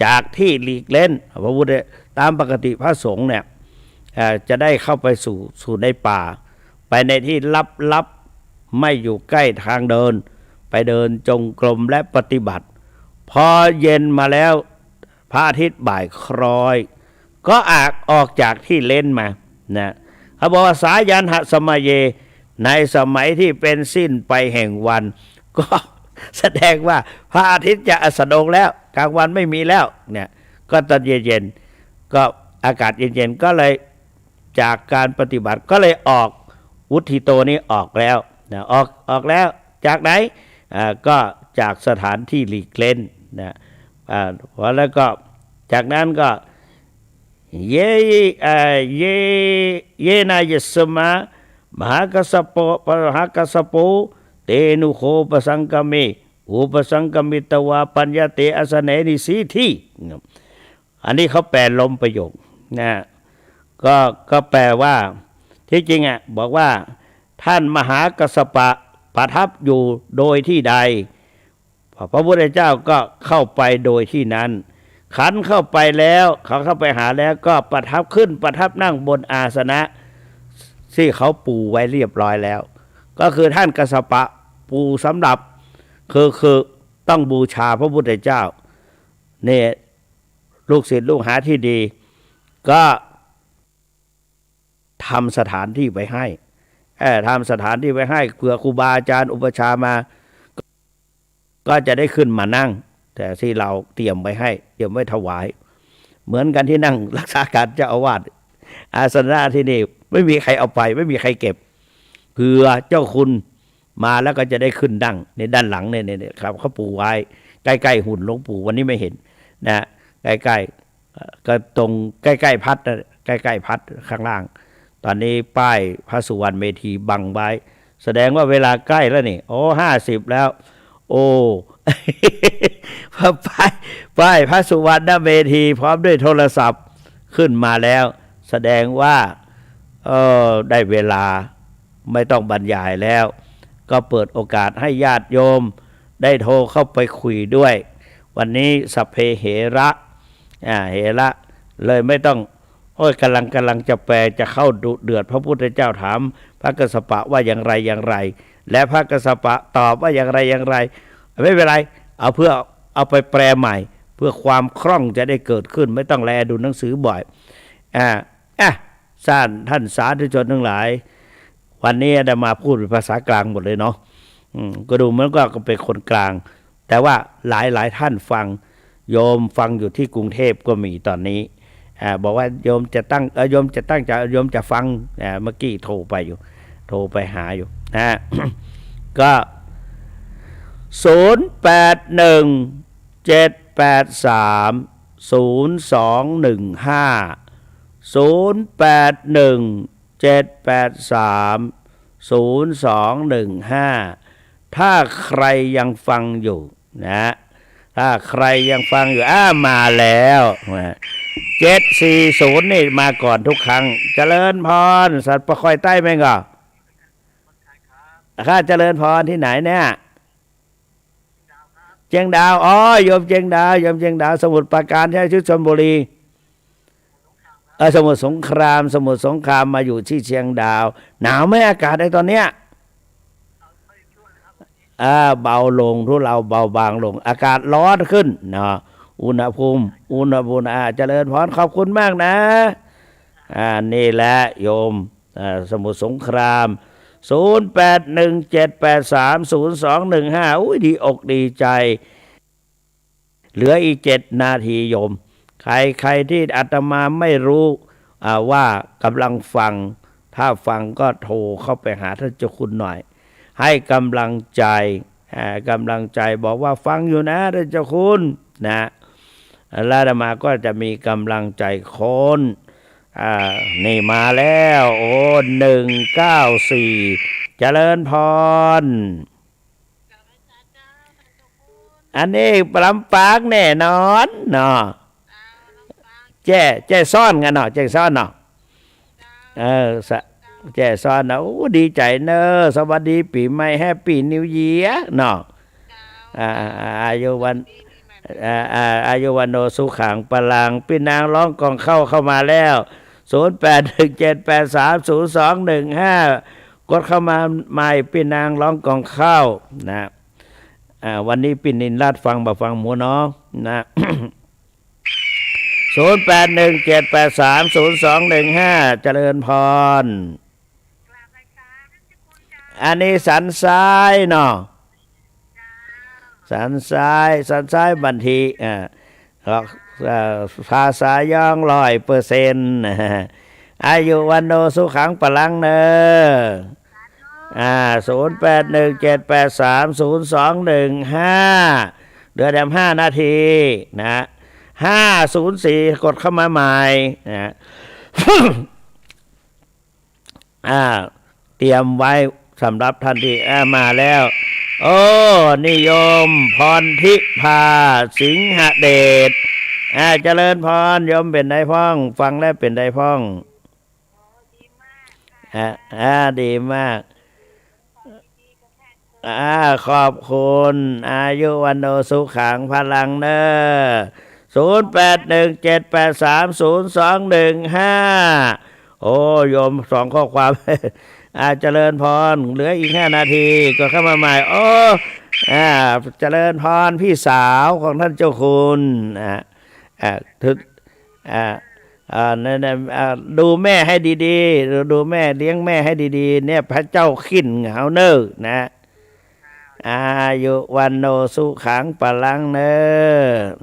จากที่หลีกเล่นพระพุทธตามปกติพระสงฆ์เนี่ยจะได้เข้าไปสู่ในป่าไปในที่ลับไม่อยู่ใกล้ทางเดินไปเดินจงกรมและปฏิบัติพอเย็นมาแล้วพระอาทิตย์บ่ายคล้อยก็ออกจากที่เล่นมานะเขาบอกว่าสายันหสมาเยในสมัยที่เป็นสิ้นไปแห่งวันก็แสดงว่าพระอาทิตย์จะอสดงแล้วกลางวันไม่มีแล้วเนี่ยก็ตอนเย็นๆก็อากาศเย็นๆก็เลยจากการปฏิบัติก็เลยออกวุฒิโตนี้ออกแล้วนะออกแล้วจากไหนก็จากสถานที่หลีกเล่นนะแล้วก็จากนั้นก็เยนายสมามหากัสสโปเตนุโคปสังกเมอุปสังกมิตวาปัญญาเตอสเนนิสีที่อันนี้เขาแปลลมประโยคนะก็แปลว่าที่จริงบอกว่าท่านมหากัสสปะประทับอยู่โดยที่ใดพระพุทธเจ้าก็เข้าไปโดยที่นั้นขันเข้าไปแล้วเขาเข้าไปหาแล้วก็ประทับนั่งบนอาสนะที่เขาปูไว้เรียบร้อยแล้วก็คือท่านกัสสปะปูสำหรับคือต้องบูชาพระพุทธเจ้าเนี่ยลูกศิษย์ลูกหาที่ดีก็ทำสถานที่ไว้ให้ทำสถานที่ไว้ให้เผื่อครูบาอาจารย์อุปชามาก็จะได้ขึ้นมานั่งแต่ที่เราเตรียมไว้ให้เตรียมไว้ถวายเหมือนกันที่นั่งรักษาการเจ้าอาวาสอาสนะที่นี่ไม่มีใครเอาไปไม่มีใครเก็บเผื่อเจ้าคุณมาแล้วก็จะได้ขึ้นนั่งในด้านหลังเนี่ยครับเขาปูไว้ใกล้ๆหุ่นหลวงปู่วันนี้ไม่เห็นนะใกล้ๆก็ตรงใกล้ๆพัดใกล้ๆพัดข้างล่างตอนนี้ป้ายพระสุวรรณเมธีบังไว้แสดงว่าเวลาใกล้แล้วนี่โอ้50แล้วโอ้ป้ายพระสุวรรณเมธีพร้อมด้วยโทรศัพท์ขึ้นมาแล้วแสดงว่าได้เวลาไม่ต้องบรรยายแล้วก็เปิดโอกาสให้ญาติโยมได้โทรเข้าไปคุยด้วยวันนี้สัพเพเหระเหระเลยไม่ต้องกำลังจะแปลจะเข้าดุเดือดพระพุทธเจ้าถามพระกัสสปะว่าอย่างไรและพระกัสสปะตอบว่าอย่างไรไม่เป็นไรเอาไปแปลใหม่เพื่อความคล่องจะได้เกิดขึ้นไม่ต้องแลดูหนังสือบ่อยท่านสาธุชนทั้งหลายวันนี้ได้มาพูดเป็นภาษากลางหมดเลยเนาะก็ดูเหมือนก็เป็นคนกลางแต่ว่าหลายท่านฟังโยมฟังอยู่ที่กรุงเทพก็มีตอนนี้บอกว่าโยมจะตั้งโยมจะฟังเมื่อกี้โทรไปหาอยู่นะ ก็0817830215ถ้าใครยังฟังอยู่นะถ้าใครยังฟังอยู่มาแล้ว740นี่มาก่อนทุกครั้งเจริญพรสัตว์ประคอยใต้ไหมก็ข้าเจริญพรที่ไหนเนี่ยเชียงดาวโยมเชียงดาวสมุทรปราการใช่ชุดชลบุรีสมุทรสงครามมาอยู่ที่เชียงดาวหนาวไหมอากาศในตอนเนี้ยเบาลงทุเราเบาบางลงอากาศร้อนขึ้นเนาะอุณหภูมิเจริญพรขอบคุณมากนะนี่แหละโยมสมุทรสงคราม0817830215อุ้ยดีอกดีใจเหลืออีก7 นาทีโยมใครที่อาตมาไม่รู้ว่ากำลังฟังถ้าฟังก็โทรเข้าไปหาท่านเจ้าคุณหน่อยให้กำลังใจ กำลังใจบอกว่าฟังอยู่นะท่านเจ้าคุณนะแล้วอาตมาก็จะมีกำลังใจคนนี่มาแล้วโอ้194เจริญพรอันนี้ลำปางแน่นอนเนาะแจ้ซ่อนกันเนาะแจ้ซ่อนเนาะแจ้ซ่อนเนาะโอ้ดีใจเนอะสวัสดีปีใหม่แฮปปี้นิวเยียร์เนาะอายุวันโนสุขังปลังพี่นางร้องกองเข้ามาแล้ว0817830215กดเข้ามาใหม่พี่นางร้องกองเข้านะวันนี้พี่นินรัตฟังบ่ฟังหมูน้องนะ0817830215เจริญพรอันนี้สันซ้ายเนาะสันซ้ายบันทีภาษาย่อง100%อายุวันโนสุขังปลังเน0817830215เดือน5 นาทีนะ504กดเข้ามาใหม่นะเตรียมไว้สำหรับท่านที่มาแล้วโอ้นิยมพรทิพาสิงหเดชเจริญพรโยมเป็นไดพ้องฟังแล้วเป็นไดพ้องดีมากขอบคุณอายุวันโนสุขังพลังเนอ0817830215โอ้โยม2ข้อความเจริญพรเหลืออีก5 นาทีก็เข้ามาใหม่โอ้เจริญพรพี่สาวของท่านเจ้าคุณดูแม่ให้ดีๆดูแม่เลี้ยงแม่ให้ดีๆเนี่ยพระเจ้าขิ้นเหงาเนอนะอายุวันโนสุขังปลังเนอ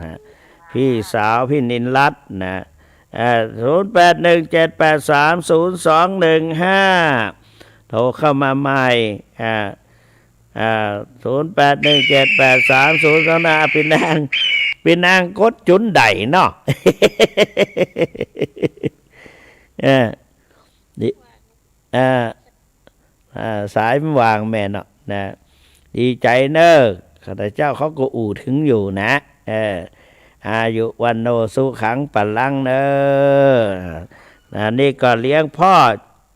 นะพี่สาวพี่นินรัตน์นะ0817830215โทรเข้ามาใหม่0817830215เป็นนางกดจุนใดเนาะสายมันวางแม่เนาะนะดีใจเนอะข้าพเจ้าเขาก็อู่ถึงอยู่นะอายุวันโนสุขังปลังเนอะนี่ก็เลี้ยงพ่อ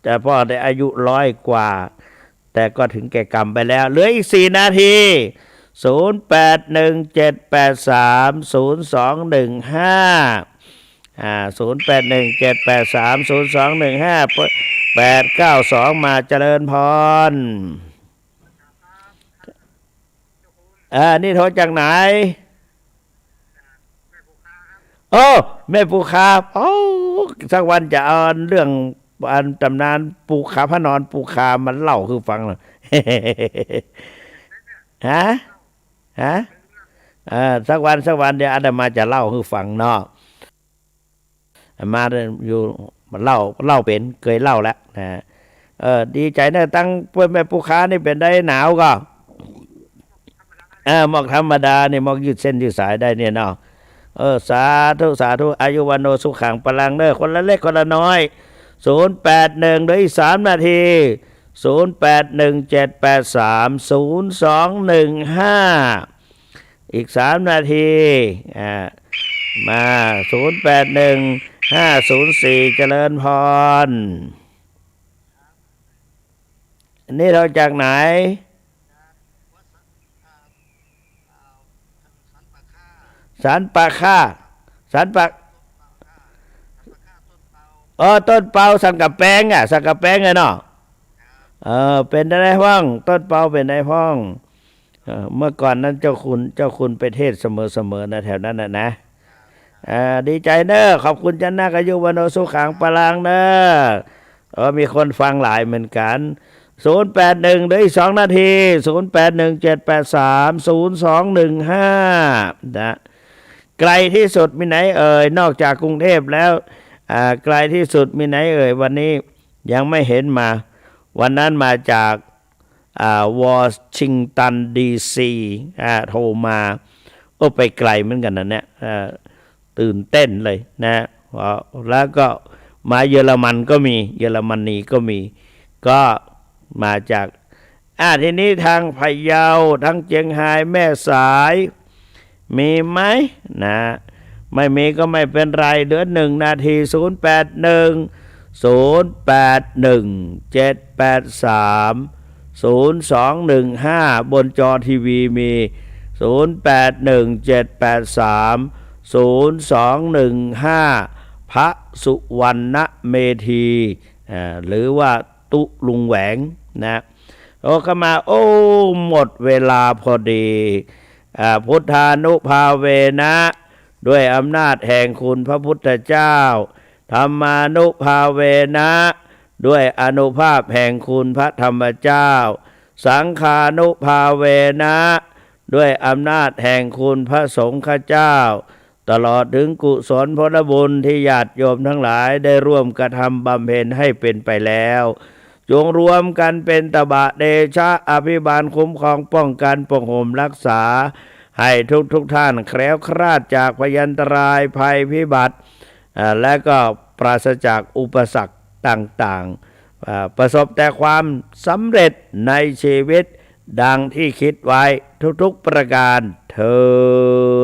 แต่พ่อได้อายุ100 กว่าแต่ก็ถึงแก่กรรมไปแล้วเหลืออีก4 นาที0817830215 0817830215 892มาเจริญพรนี่โทรจากไหนโอ้แม่ปูคาโอ้สักวันจะเอาเรื่องตำนานปูคาพระนอนปูคามันเล่าคือฟังเลยฮะสักวันเดี๋ยวอาตมาจะเล่าคือฟังเนาะมาอยู่มันเล่าเป็นเคยเล่าแล้วนะดีใจนะตั้งแม่ปูคานี่เป็นได้หนาวก็หมอกธรรมดาเนี่ยหมอกยืดเส้นยืดสายได้เนี่ยเนาะสาธุอายุวันโนสุขังปลังเด้อคนละเล็กคนละน้อย081เหลืออีก3 นาที0817830215อีก3 นาทีมา081504เจริญพรนี่เราจากไหนสันปะค่าสันปะต้นเปาสันกับแป้งสันกับแป้งไงเนาะเป็นได้พ้องต้นเปาเป็นได้พ้องเมื่อก่อนนั้นเจ้าคุณไปเทศเสมอนะแถวนั้นนะดีใจเนอะขอบคุณจันนาอายุวันโนสุขังปลังเนอะมีคนฟังหลายเหมือนกัน081เหลืออีก2 นาที0817830215นะไกลที่สุดมีไหนเอ่ยนอกจากกรุงเทพแล้วไกลที่สุดมีไหนเอ่ยวันนี้ยังไม่เห็นมาวันนั้นมาจาก วอชิงตันดีซีโทรมาไปไกลเหมือนกันนะเนี่ยตื่นเต้นเลยนะแล้วก็มาเยอรมันก็มีเยอรมนีก็มีก็มาจากทีนี้ทางพะเยาทั้งเจียงไฮ้แม่สายมีไหมนะไม่มีก็ไม่เป็นไรเดือน1 นาที 08108178302215บนจอทีวีมี0817830215พระสุวรรณเมธีหรือว่าตุลุงแหวงนะเข้ามาหมดเวลาพอดีพุทธานุภาเวนะด้วยอำนาจแห่งคุณพระพุทธเจ้าธรรมานุภาเวนะด้วยอานุภาพแห่งคุณพระธรรมเจ้าสังฆานุภาเวนะด้วยอำนาจแห่งคุณพระสงฆ์เจ้าตลอดถึงกุศลผลบุญที่ญาติโยมทั้งหลายได้ร่วมกระทำบำเพ็ญให้เป็นไปแล้วจงรวมกันเป็นตบะเดชะอภิบาลคุ้มครองป้องกันปกห่มรักษาให้ทุกท่านแคล้วคลาดจากพยันตรายภัยพิบัติและก็ปราศจากอุปสรรคต่างๆประสบแต่ความสำเร็จในชีวิตดังที่คิดไว้ทุกๆประการเถิด